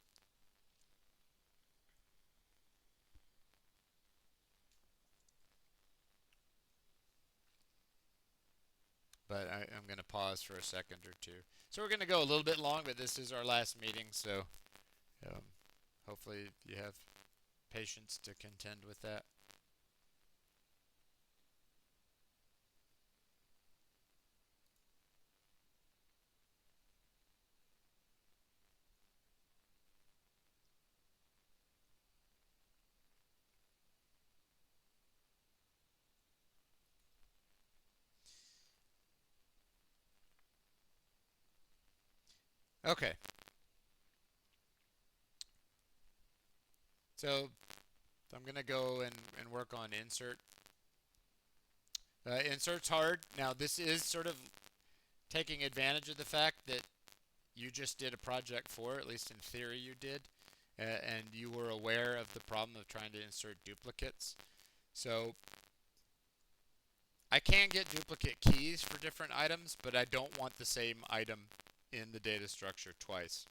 But I'm going to pause for a second or two. So we're going to go a little bit long, but this is our last meeting, so um, hopefully you have patience to contend with that. Okay. So I'm going to go and work on insert. Insert's hard. Now, this is sort of taking advantage of the fact that you just did a project for, at least in theory you did, and you were aware of the problem of trying to insert duplicates. So I can get duplicate keys for different items, but I don't want the same item in the data structure twice.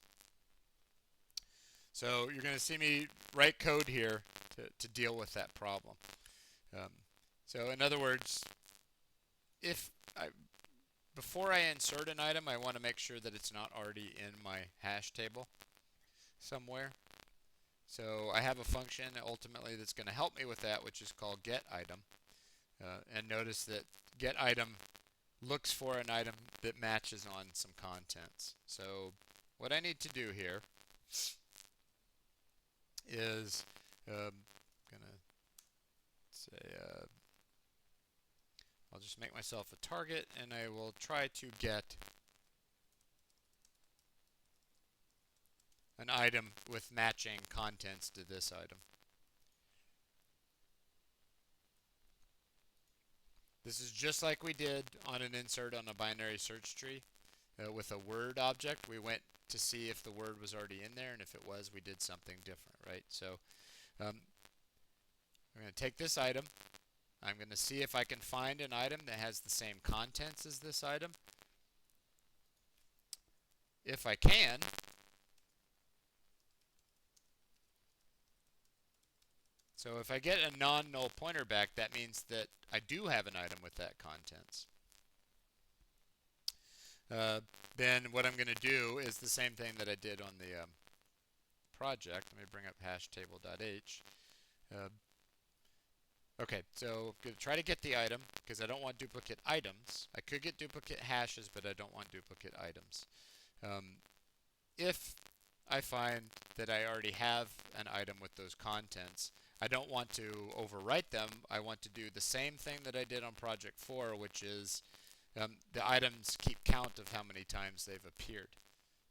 So you're going to see me write code here to deal with that problem. Um, so in other words, if before I insert an item, I want to make sure that it's not already in my hash table somewhere. So I have a function ultimately that's going to help me with that, which is called getItem. And notice that get item looks for an item that matches on some contents. So what I need to do here is gonna say I'll just make myself a target and I will try to get an item with matching contents to this item. This is just like we did on an insert on a binary search tree with a word object. We went to see if the word was already in there, and if it was, we did something different, right? So I'm going to take this item. I'm going to see if I can find an item that has the same contents as this item. If I can, so if I get a non-null pointer back, that means that I do have an item with that contents. Then what I'm going to do is the same thing that I did on the project. Let me bring up hashtable.h. Okay, so I'm going to try to get the item because I don't want duplicate items. I could get duplicate hashes, but I don't want duplicate items. If I find that I already have an item with those contents, I don't want to overwrite them. I want to do the same thing that I did on project 4, which is the items keep count of how many times they've appeared.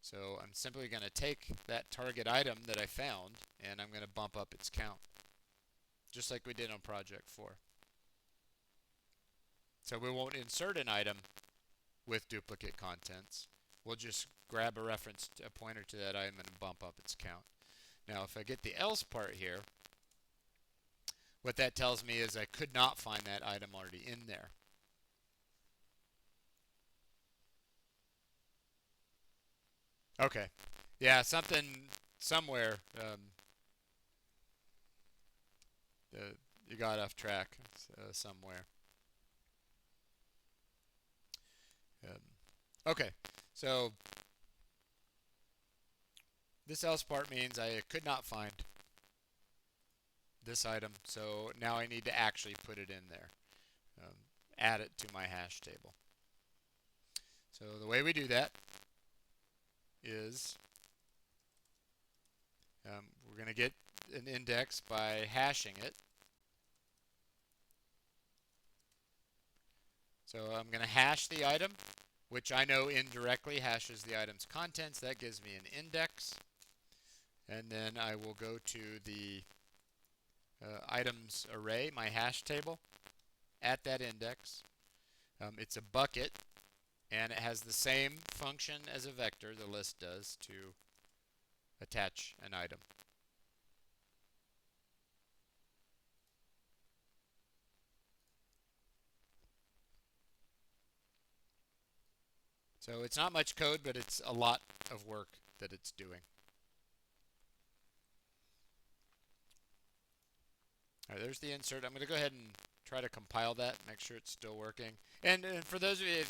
So I'm simply going to take that target item that I found and I'm going to bump up its count, just like we did on project 4. So we won't insert an item with duplicate contents. We'll just grab a reference, a pointer to that item and bump up its count. Now if I get the else part here, what that tells me is I could not find that item already in there. Okay. Yeah, something somewhere you got off track somewhere. Okay, so this else part means I could not find this item, so now I need to actually put it in there, add it to my hash table. So the way we do that is we're going to get an index by hashing it. So I'm going to hash the item, which I know indirectly hashes the item's contents. That gives me an index. And then I will go to the items array, my hash table, at that index. It's a bucket, and it has the same function as a vector, the list does, to attach an item. So it's not much code, but it's a lot of work that it's doing. All right, there's the insert. I'm going to go ahead and try to compile that, make sure it's still working. And for those of you,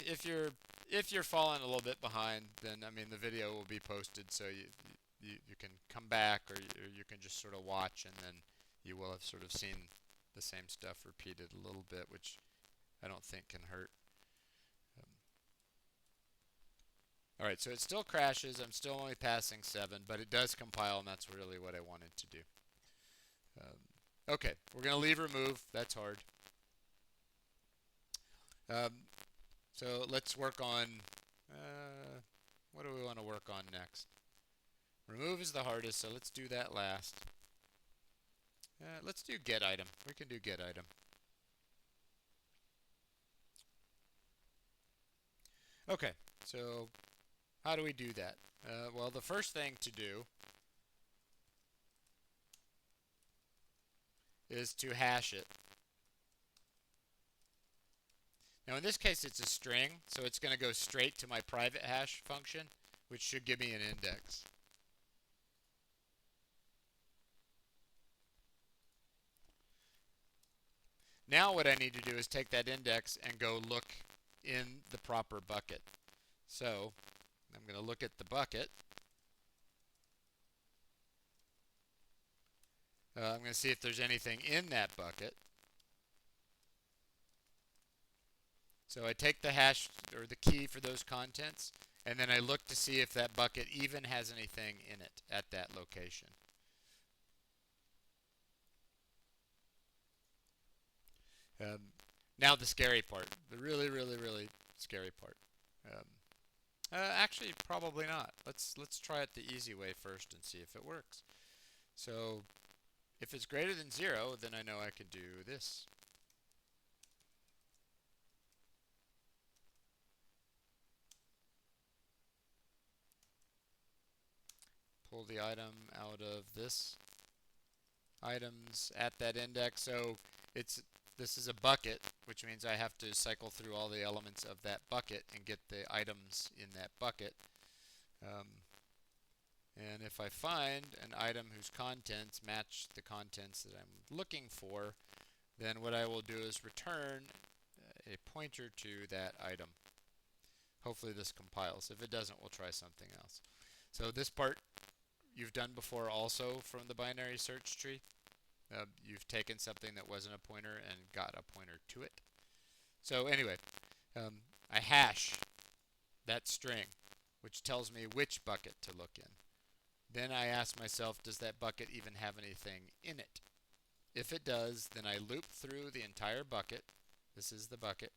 if you're falling a little bit behind, then I mean the video will be posted, so you can come back, or you can just sort of watch, and then you will have sort of seen the same stuff repeated a little bit, which I don't think can hurt. All right, so it still crashes. I'm still only passing 7, but it does compile, and that's really what I wanted to do. Okay, we're going to leave remove. That's hard. So let's work on, what do we want to work on next? Remove is the hardest, so let's do that last. Let's do get item. We can do get item. Okay, so how do we do that? Well, the first thing to do is to hash it. Now in this case it's a string, so it's going to go straight to my private hash function, which should give me an index. Now what I need to do is take that index and go look in the proper bucket. So I'm going to look at the bucket. I'm going to see if there's anything in that bucket. So I take the hash or the key for those contents, and then I look to see if that bucket even has anything in it at that location. Um, Now the scary part, the really, really, really scary part. Um, Actually, probably not. Let's try it the easy way first and see if it works. So if it's greater than 0, then I know I can do this. Pull the item out of this items at that index. So it's this is a bucket, which means I have to cycle through all the elements of that bucket and get the items in that bucket. Um, and if I find an item whose contents match the contents that I'm looking for, then what I will do is return a pointer to that item. Hopefully this compiles. If it doesn't, we'll try something else. So this part you've done before also from the binary search tree. You've taken something that wasn't a pointer and got a pointer to it. So anyway, I hash that string, which tells me which bucket to look in. Then I ask myself, does that bucket even have anything in it? If it does, then I loop through the entire bucket. This is the bucket,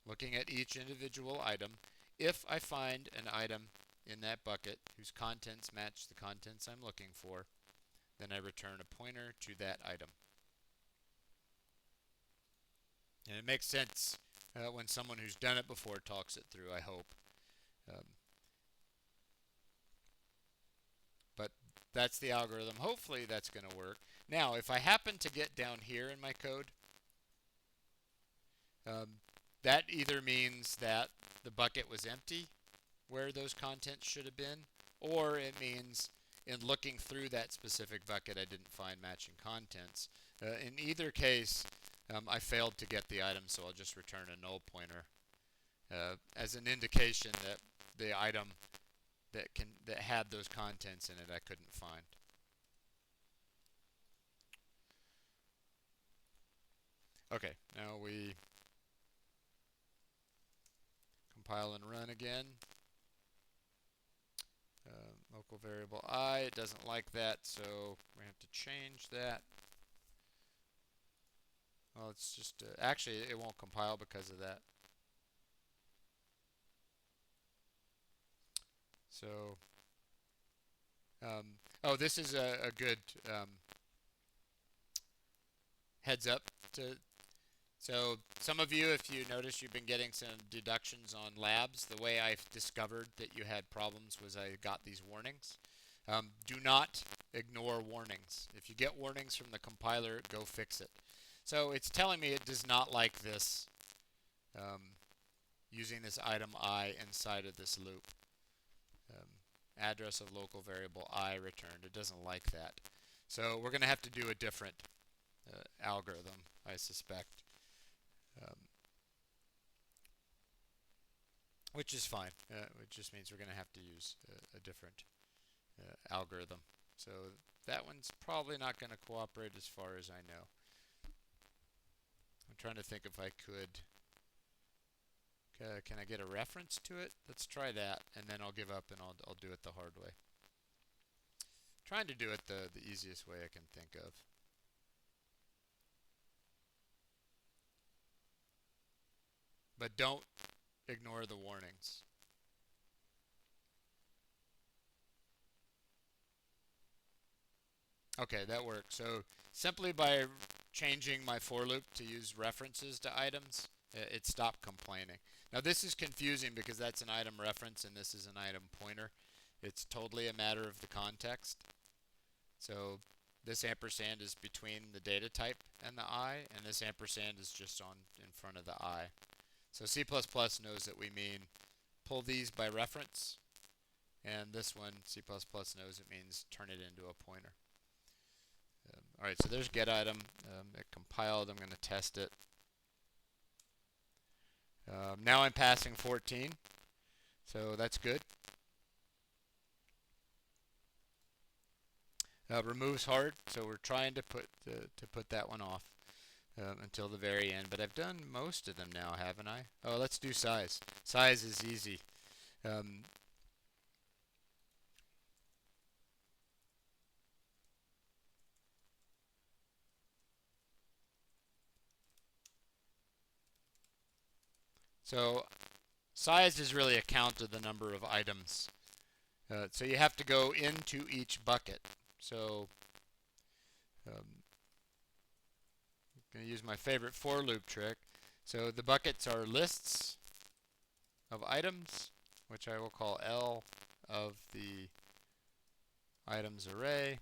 looking at each individual item. If I find an item in that bucket whose contents match the contents I'm looking for, then I return a pointer to that item. And it makes sense when someone who's done it before talks it through, I hope. Um, but that's the algorithm. Hopefully that's going to work. Now, if I happen to get down here in my code, that either means that the bucket was empty where those contents should have been, or it means in looking through that specific bucket I didn't find matching contents. In either case, I failed to get the item, so I'll just return a null pointer as an indication that the item that had those contents in it I couldn't find. Okay, now we compile and run again. Local variable I, it doesn't like that, so we have to change that. Well, it's just, actually it won't compile because of that. So, oh, this is a good heads up to. So some of you, if you notice, you've been getting some deductions on labs. The way I've discovered that you had problems was I got these warnings. Do not ignore warnings. If you get warnings from the compiler, go fix it. So it's telling me it does not like this, using this item I inside of this loop. Address of local variable I returned. It doesn't like that. So we're going to have to do a different algorithm, I suspect. Which is fine. It just means we're going to have to use a different algorithm. So that one's probably not going to cooperate as far as I know. I'm trying to think if I could. Can I get a reference to it? Let's try that, and then I'll give up and I'll do it the hard way. Trying to do it the easiest way I can think of. But don't ignore the warnings. Okay, that works. So simply by changing my for loop to use references to items, it stopped complaining. Now this is confusing because that's an item reference and this is an item pointer. It's totally a matter of the context. So this ampersand is between the data type and the I, and this ampersand is just on in front of the I. So C++ knows that we mean pull these by reference, and this one C++ knows it means turn it into a pointer. Alright, so there's get item. It compiled. I'm going to test it. Now I'm passing 14, so that's good. Removes hard, so we're trying to put that one off. until the very end. But I've done most of them now, haven't I? Oh, let's do size. Size is easy. Um, so size is really a count of the number of items. So you have to go into each bucket. So um, I'm going to use my favorite for loop trick. So the buckets are lists of items, which I will call L of the items array.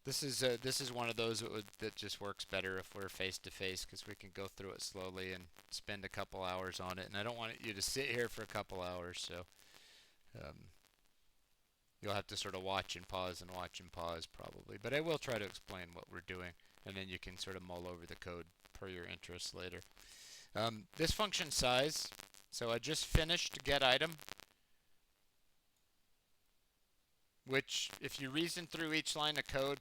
This is one of those that just works better if we're face to face because we can go through it slowly and spend a couple hours on it. And I don't want you to sit here for a couple hours, so um, you'll have to sort of watch and pause probably. But I will try to explain what we're doing, and then you can sort of mull over the code per your interests later. This function size. So I just finished get item, which if you reason through each line of code,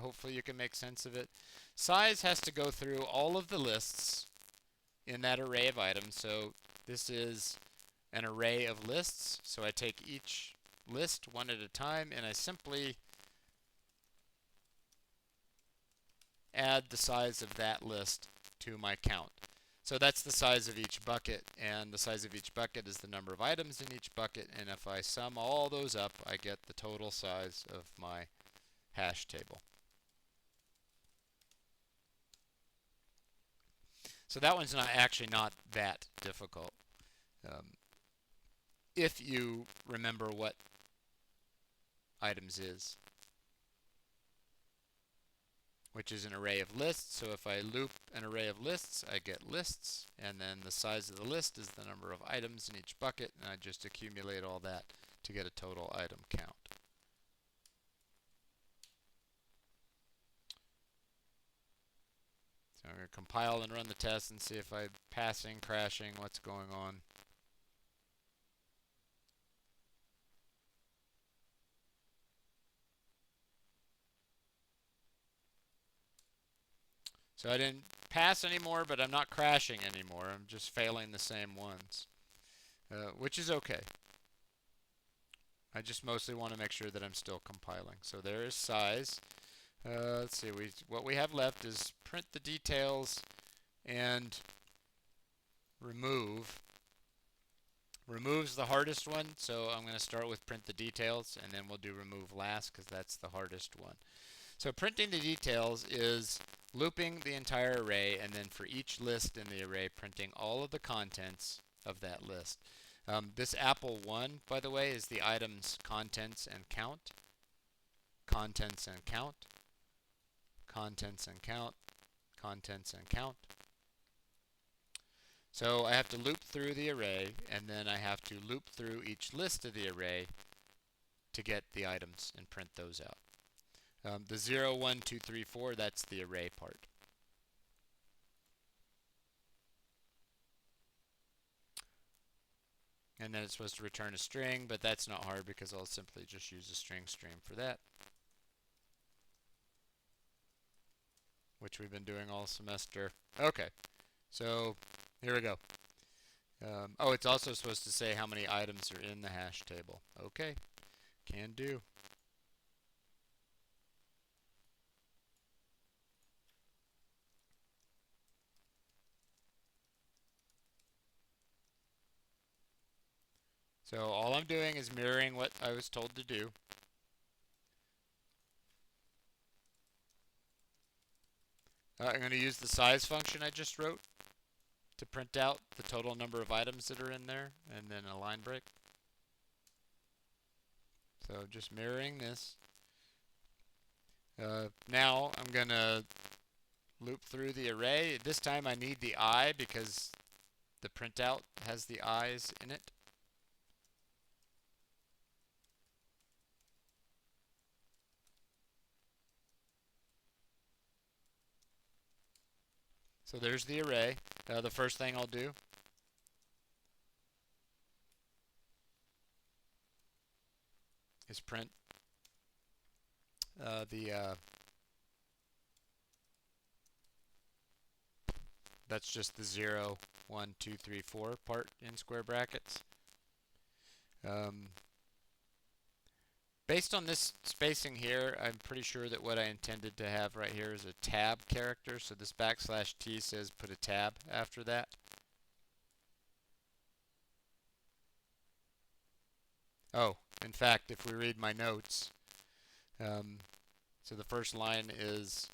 hopefully you can make sense of it. Size has to go through all of the lists in that array of items. So this is an array of lists. So I take each list one at a time and I simply add the size of that list to my count. So that's the size of each bucket, and the size of each bucket is the number of items in each bucket, and if I sum all those up, I get the total size of my hash table. So that one's actually not that difficult if you remember what items is, which is an array of lists. So if I loop an array of lists, I get lists, and then the size of the list is the number of items in each bucket, and I just accumulate all that to get a total item count. So I'm going to compile and run the test and see if I'm passing, crashing, what's going on. So I didn't pass anymore, but I'm not crashing anymore. I'm just failing the same ones, which is okay. I just mostly want to make sure that I'm still compiling. So there is size. Let's see, what we have left is print the details and remove. Remove's the hardest one, so I'm going to start with print the details, and then we'll do remove last because that's the hardest one. So printing the details is looping the entire array, and then for each list in the array, printing all of the contents of that list. This apple 1, by the way, is the items contents and count. Contents and count. Contents and count. Contents and count. So I have to loop through the array, and then I have to loop through each list of the array to get the items and print those out. The 0, 1, 2, 3, 4, that's the array part. And then it's supposed to return a string, but that's not hard because I'll simply just use a string stream for that, which we've been doing all semester. Okay, so here we go. Oh, it's also supposed to say how many items are in the hash table. Okay, can do. So all I'm doing is mirroring what I was told to do. I'm going to use the size function I just wrote to print out the total number of items that are in there, and then a line break. So just mirroring this. Now I'm going to loop through the array. This time I need the I because the printout has the I's in it. So there's the array. The first thing I'll do is print the That's just the 0, 1, 2, 3, 4 part in square brackets. Um, Based on this spacing here, I'm pretty sure that what I intended to have right here is a tab character. So this \t says put a tab after that. Oh, in fact, if we read my notes, so the first line is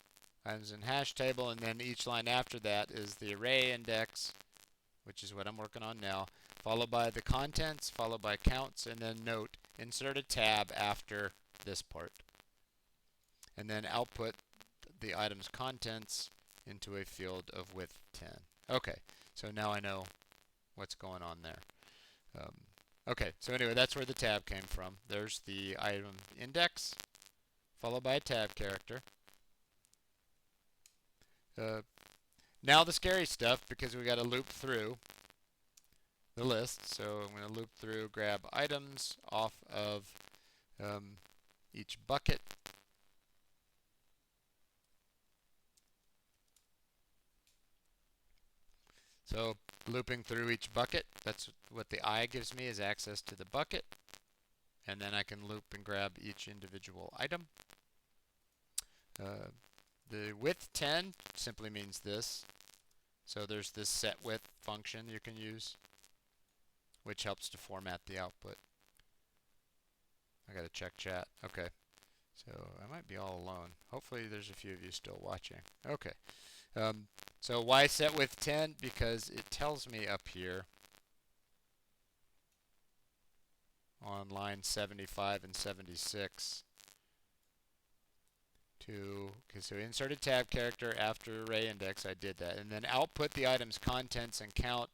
items in hash table, and then each line after that is the array index, which is what I'm working on now, followed by the contents, followed by counts, and then note, insert a tab after this part. And then output the item's contents into a field of width 10. Okay, so now I know what's going on there. Okay, so anyway, that's where the tab came from. There's the item index, followed by a tab character. Now the scary stuff, because we got to loop through the list. So I'm going to loop through, grab items off of each bucket. So looping through each bucket, that's what the I gives me, is access to the bucket. And then I can loop and grab each individual item. The width 10 simply means this. So there's this set width function you can use, which helps to format the output. I gotta check chat. Okay. So I might be all alone. Hopefully there's a few of you still watching. Okay. So why set width 10? Because it tells me up here on line 75 and 76 so insert a tab character after array index. I did that. And then output the item's contents and count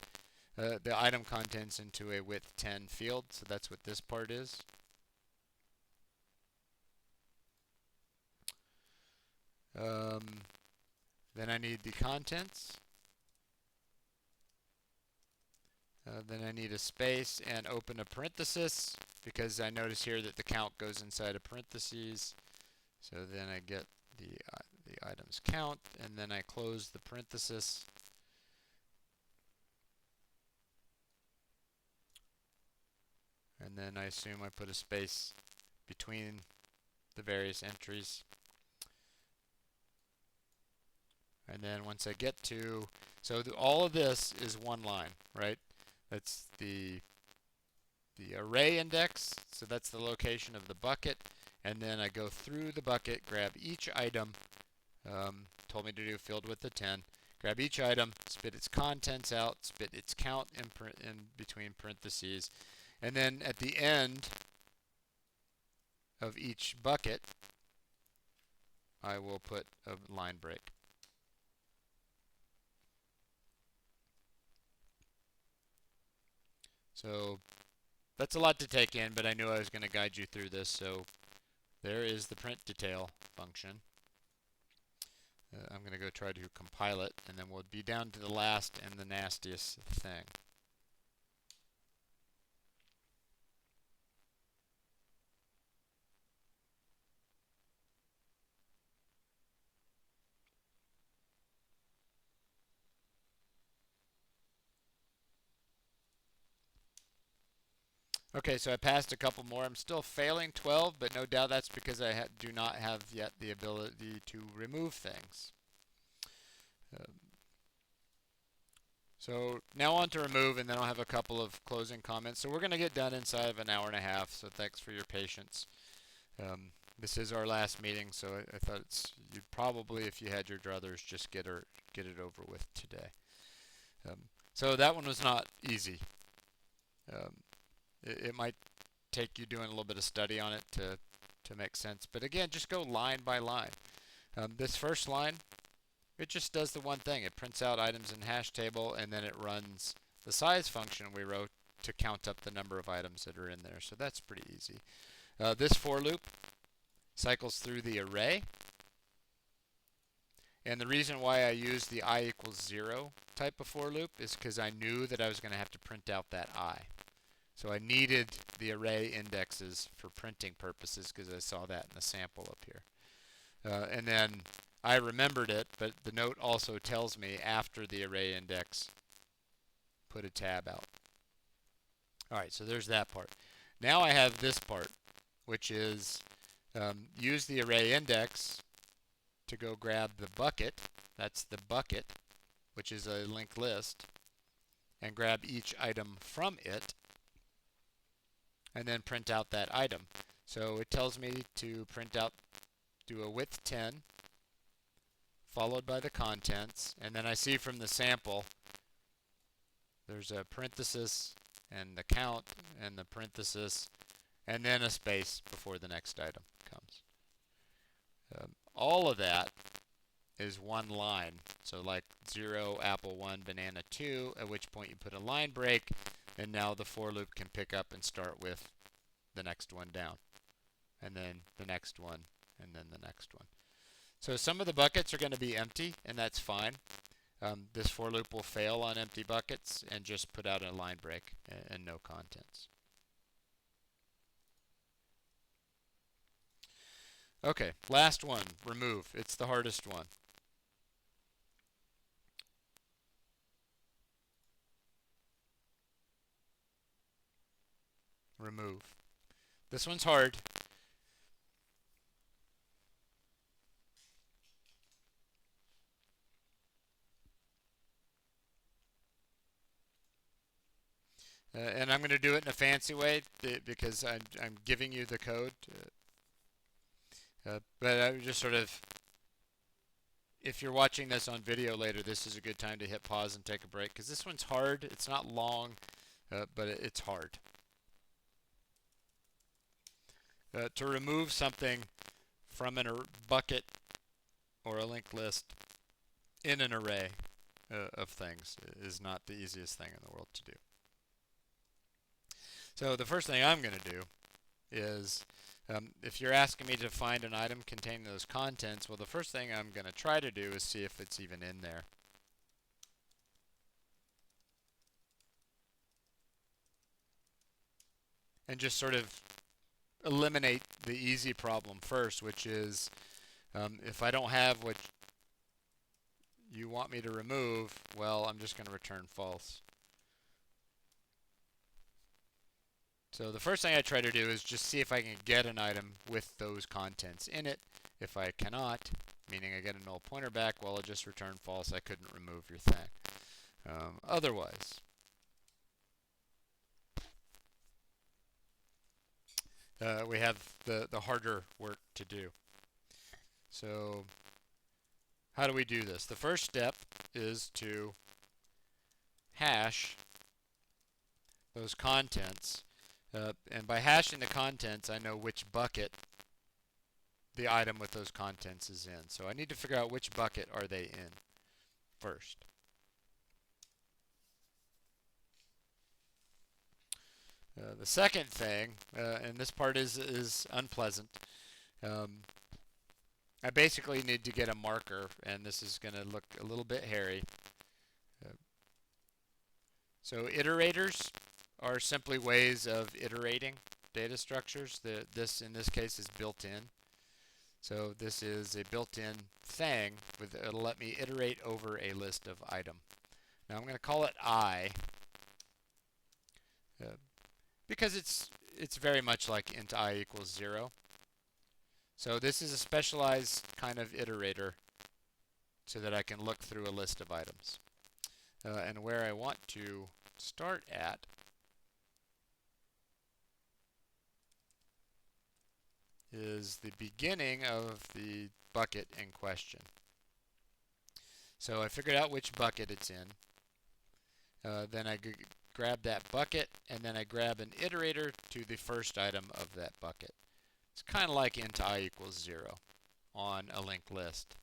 the item contents into a width 10 field. So that's what this part is. Then I need the contents. Then I need a space and open a parenthesis, because I notice here that the count goes inside a parentheses. So then I get the item's count, and then I close the parenthesis. And then I assume I put a space between the various entries. And then once I get to, so all of this is one line, right? That's the array index, so that's the location of the bucket. And then I go through the bucket, grab each item, told me to do filled with the 10, grab each item, spit its contents out, spit its count in between parentheses, and then at the end of each bucket, I will put a line break. So that's a lot to take in, but I knew I was going to guide you through this, so there is the print detail function. I'm going to go try to compile it, and then we'll be down to the last and the nastiest thing. Okay, so I passed a couple more. I'm still failing 12, but no doubt that's because I do not have yet the ability to remove things. So now on to remove, and then I'll have a couple of closing comments. So we're going to get done inside of an hour and a half, so thanks for your patience. This is our last meeting, so I thought you'd probably, if you had your druthers, just get it over with today. So that one was not easy. It might take you doing a little bit of study on it to make sense. But again, just go line by line. This first line, it just does the one thing. It prints out items in hash table, and then it runs the size function we wrote to count up the number of items that are in there. So that's pretty easy. This for loop cycles through the array. And the reason why I used the I equals 0 type of for loop is because I knew that I was going to have to print out that I. So I needed the array indexes for printing purposes, because I saw that in the sample up here. And then I remembered it, but the note also tells me after the array index, put a tab out. All right, so there's that part. Now I have this part, which is use the array index to go grab the bucket. That's the bucket, which is a linked list, and grab each item from it, and then print out that item. So it tells me to print out, do a width 10, followed by the contents, and then I see from the sample there's a parenthesis and the count and the parenthesis and then a space before the next item comes. All of that is one line. So like 0, apple 1, banana 2, at which point you put a line break, and now the for loop can pick up and start with the next one down, and then the next one, and then the next one. So some of the buckets are going to be empty, and that's fine. This for loop will fail on empty buckets and just put out a line break and no contents. Okay, last one, remove. It's the hardest one. Remove. This one's hard. And I'm going to do it in a fancy way because I'm giving you the code. But I just sort of, if you're watching this on video later, this is a good time to hit pause and take a break because this one's hard. It's not long, but it's hard. To remove something from a bucket or a linked list in an array of things is not the easiest thing in the world to do. So the first thing I'm going to do is, if you're asking me to find an item containing those contents, well, the first thing I'm going to try to do is see if it's even in there. And just sort of eliminate the easy problem first, which is if I don't have what you want me to remove, well, I'm just going to return false. So the first thing I try to do is just see if I can get an item with those contents in it. If I cannot, meaning I get a null pointer back, well, I'll just return false. I couldn't remove your thing. Otherwise, we have the harder work to do. So how do we do this? The first step is to hash those contents. And by hashing the contents, I know which bucket the item with those contents is in. So I need to figure out which bucket are they in first. The second thing, and this part is unpleasant, I basically need to get a marker, and this is going to look a little bit hairy. So iterators are simply ways of iterating data structures. This, in this case, is built in. So this is a built-in thing. It'll let me iterate over a list of item. Now I'm going to call it I, because it's very much like int I equals 0. So this is a specialized kind of iterator so that I can look through a list of items. And where I want to start at is the beginning of the bucket in question. So I figured out which bucket it's in. Then I grab that bucket, and then I grab an iterator to the first item of that bucket. It's kind of like int I equals 0 on a linked list.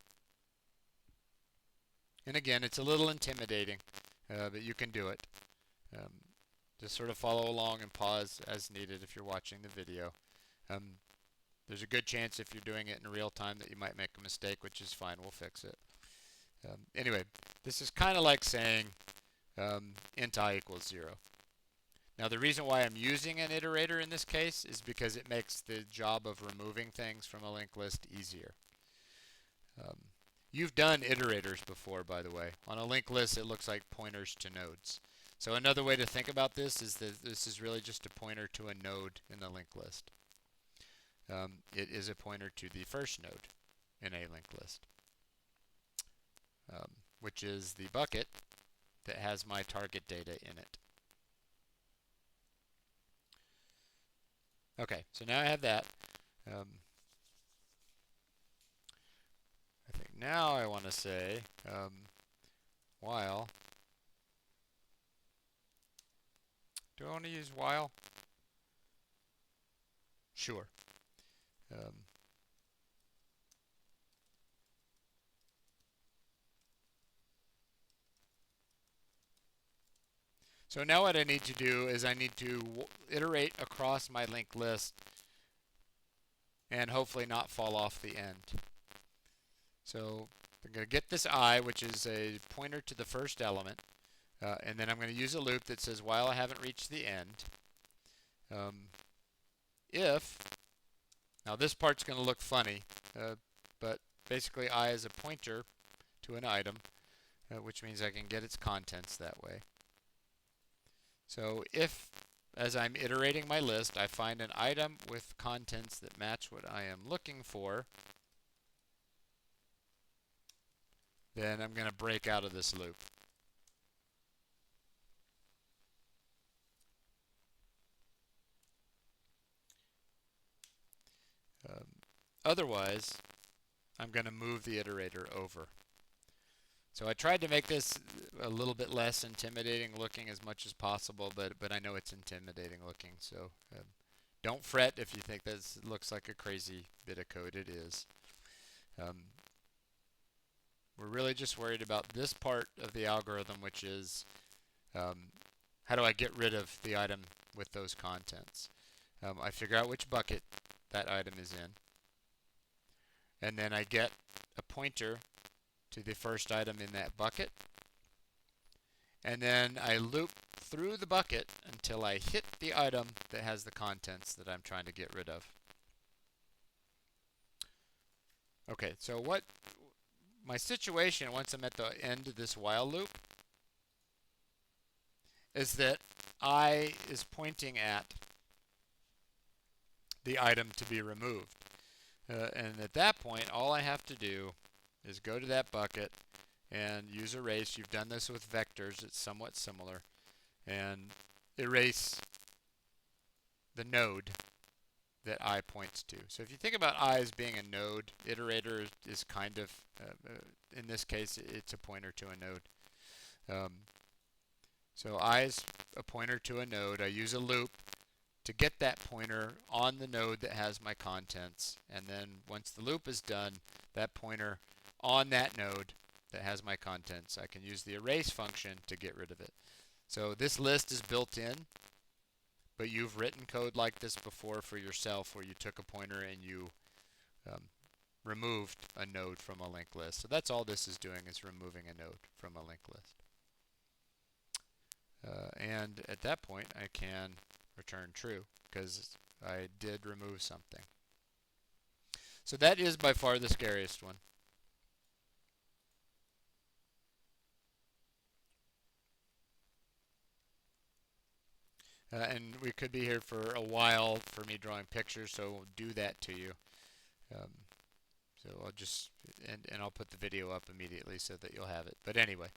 And again, it's a little intimidating, but you can do it. Just sort of follow along and pause as needed if you're watching the video. There's a good chance if you're doing it in real time that you might make a mistake, which is fine. We'll fix it. Anyway, this is kind of like saying int I equals 0. Now the reason why I'm using an iterator in this case is because it makes the job of removing things from a linked list easier. You've done iterators before, by the way. On a linked list, it looks like pointers to nodes. So another way to think about this is that this is really just a pointer to a node in the linked list. It is a pointer to the first node in a linked list, which is the bucket that has my target data in it. Okay, so now I have that. I think now I want to say while. Do I want to use while? Sure. So now what I need to do is I need to iterate across my linked list and hopefully not fall off the end. So I'm going to get this I, which is a pointer to the first element, and then I'm going to use a loop that says while I haven't reached the end, if, now this part's going to look funny, but basically I is a pointer to an item, which means I can get its contents that way. So if, as I'm iterating my list, I find an item with contents that match what I am looking for, then I'm going to break out of this loop. Otherwise, I'm going to move the iterator over. So I tried to make this a little bit less intimidating looking as much as possible, but I know it's intimidating looking. So don't fret if you think this looks like a crazy bit of code. It is. We're really just worried about this part of the algorithm, which is how do I get rid of the item with those contents. I figure out which bucket that item is in, and then I get a pointer to the first item in that bucket, and then I loop through the bucket until I hit the item that has the contents that I'm trying to get rid of. Okay, so what my situation once I'm at the end of this while loop is that I is pointing at the item to be removed. And at that point, all I have to do is go to that bucket and use erase. You've done this with vectors. It's somewhat similar. And erase the node that I points to. So if you think about I as being a node, iterator is kind of, in this case, it's a pointer to a node. So I is a pointer to a node. I use a loop to get that pointer on the node that has my contents, and then once the loop is done, that pointer on that node that has my contents, I can use the erase function to get rid of it. So this list is built in, but you've written code like this before for yourself where you took a pointer and you removed a node from a linked list. So that's all this is doing, is removing a node from a linked list. And at that point, I can return true because I did remove something. So that is by far the scariest one. And we could be here for a while for me drawing pictures, so we'll do that to you. So I'll just, and I'll put the video up immediately so that you'll have it. But anyway,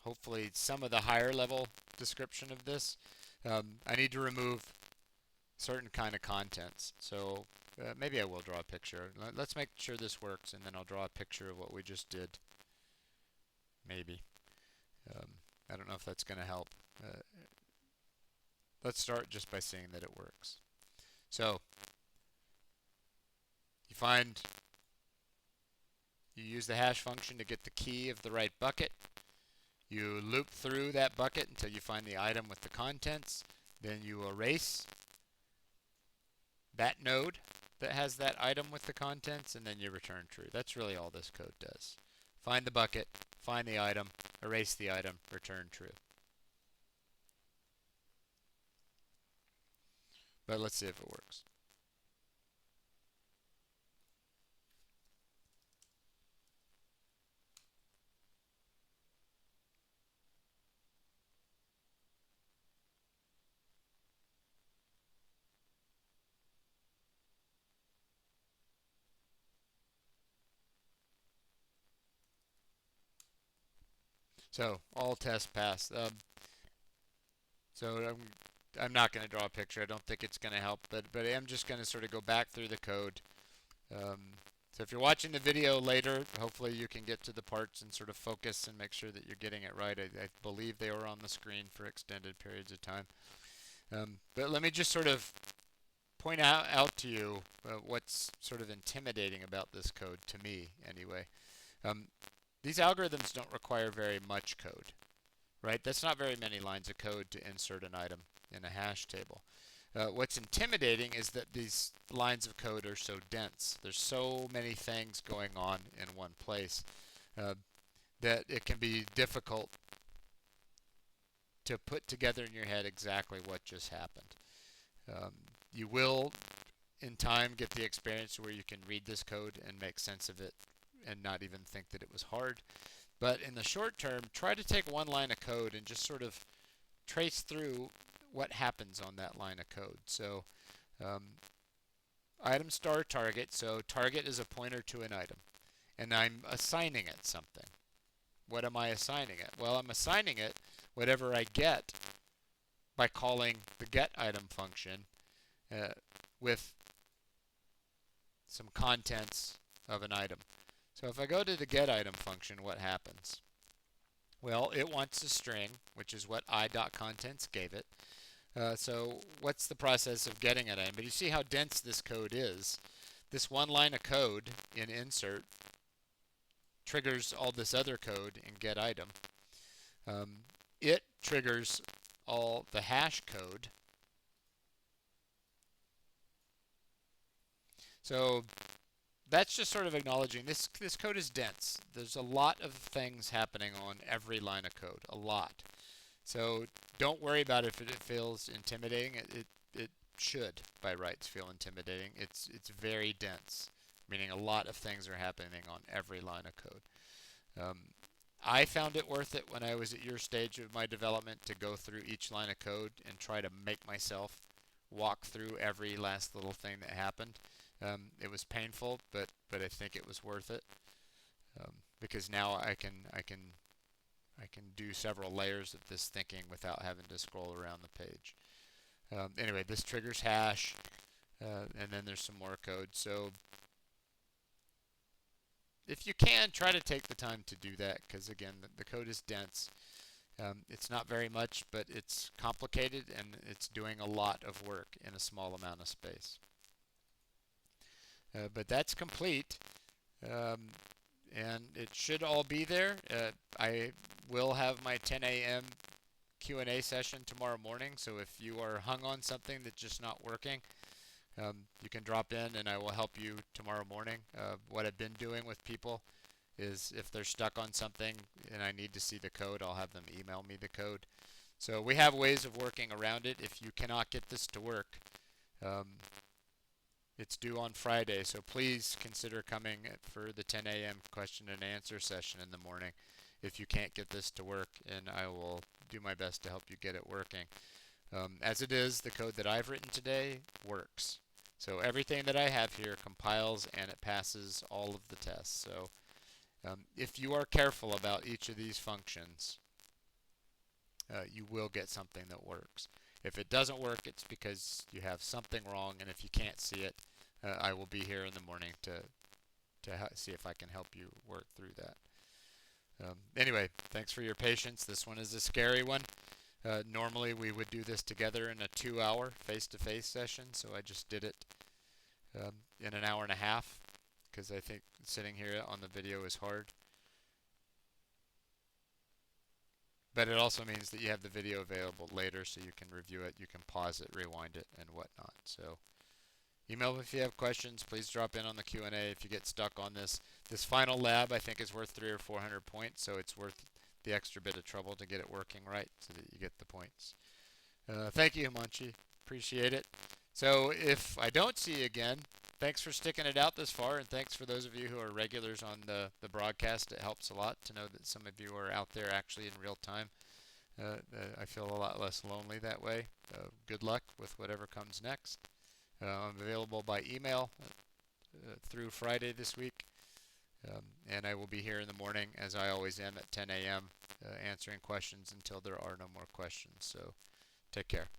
hopefully some of the higher level description of this, I need to remove certain kind of contents. So maybe I will draw a picture. Let's make sure this works, and then I'll draw a picture of what we just did. Maybe. I don't know if that's going to help. Let's start just by saying that it works. So you use the hash function to get the key of the right bucket. You loop through that bucket until you find the item with the contents. Then you erase that node that has that item with the contents, and then you return true. That's really all this code does. Find the bucket, find the item, erase the item, return true. But let's see if it works. But let's see if it works. So all tests passed. So I'm not going to draw a picture. I don't think it's going to help, but I am just going to sort of go back through the code. Um, so if you're watching the video later, hopefully you can get to the parts and sort of focus and make sure that you're getting it right. I believe they were on the screen for extended periods of time. But let me just sort of point out to you what's sort of intimidating about this code, to me anyway. Um, these algorithms don't require very much code, right? That's not very many lines of code to insert an item in a hash table. What's intimidating is that these lines of code are so dense. There's so many things going on in one place uh, that it can be difficult to put together in your head exactly what just happened. Um, you will, in time, get the experience where you can read this code and make sense of it and not even think that it was hard. But in the short term, try to take one line of code and just sort of trace through what happens on that line of code. So um, item star target, so target is a pointer to an item, and I'm assigning it something. What am I assigning it? Well, I'm assigning it whatever I get by calling the getItem function uh, with some contents of an item. So if I go to the getItem function, what happens? Well, it wants a string, which is what i.contents gave it. So what's the process of getting an item? But you see how dense this code is. This one line of code in insert triggers all this other code in getItem. It triggers all the hash code. So that's just sort of acknowledging this code is dense. There's a lot of things happening on every line of code, a lot. So don't worry about if it feels intimidating. It should, by rights, feel intimidating. It's very dense, meaning a lot of things are happening on every line of code. I found it worth it when I was at your stage of my development to go through each line of code and try to make myself walk through every last little thing that happened. It was painful, but I think it was worth it because now I can do several layers of this thinking without having to scroll around the page. Anyway, this triggers hash, and then there's some more code. So if you can, try to take the time to do that because, again, the code is dense. It's not very much, but it's complicated and it's doing a lot of work in a small amount of space. But that's complete, and it should all be there. I will have my 10 a.m. Q&A session tomorrow morning, so if you are hung on something that's just not working, you can drop in and I will help you tomorrow morning. What I've been doing with people is if they're stuck on something and I need to see the code, I'll have them email me the code. So we have ways of working around it. If you cannot get this to work, it's due on Friday, so please consider coming for the 10 a.m. question and answer session in the morning if you can't get this to work, and I will do my best to help you get it working. As it is, the code that I've written today works. So everything that I have here compiles and it passes all of the tests. So if you are careful about each of these functions, you will get something that works. If it doesn't work, it's because you have something wrong, and if you can't see it, I will be here in the morning to see if I can help you work through that. Anyway, thanks for your patience. This one is a scary one. Normally we would do this together in a 2-hour face-to-face session, so I just did it in an hour and a half because I think sitting here on the video is hard. But it also means that you have the video available later so you can review it, you can pause it, rewind it, and whatnot. So email me if you have questions. Please drop in on the Q&A if you get stuck on this. This final lab I think is worth 300 or 400 points, so it's worth the extra bit of trouble to get it working right so that you get the points. Thank you, Himanshi. Appreciate it. So if I don't see you again, thanks for sticking it out this far, and thanks for those of you who are regulars on the broadcast. It helps a lot to know that some of you are out there actually in real time. I feel a lot less lonely that way. Good luck with whatever comes next. I'm available by email through Friday this week, and I will be here in the morning, as I always am, at 10 a.m. answering questions until there are no more questions. So take care.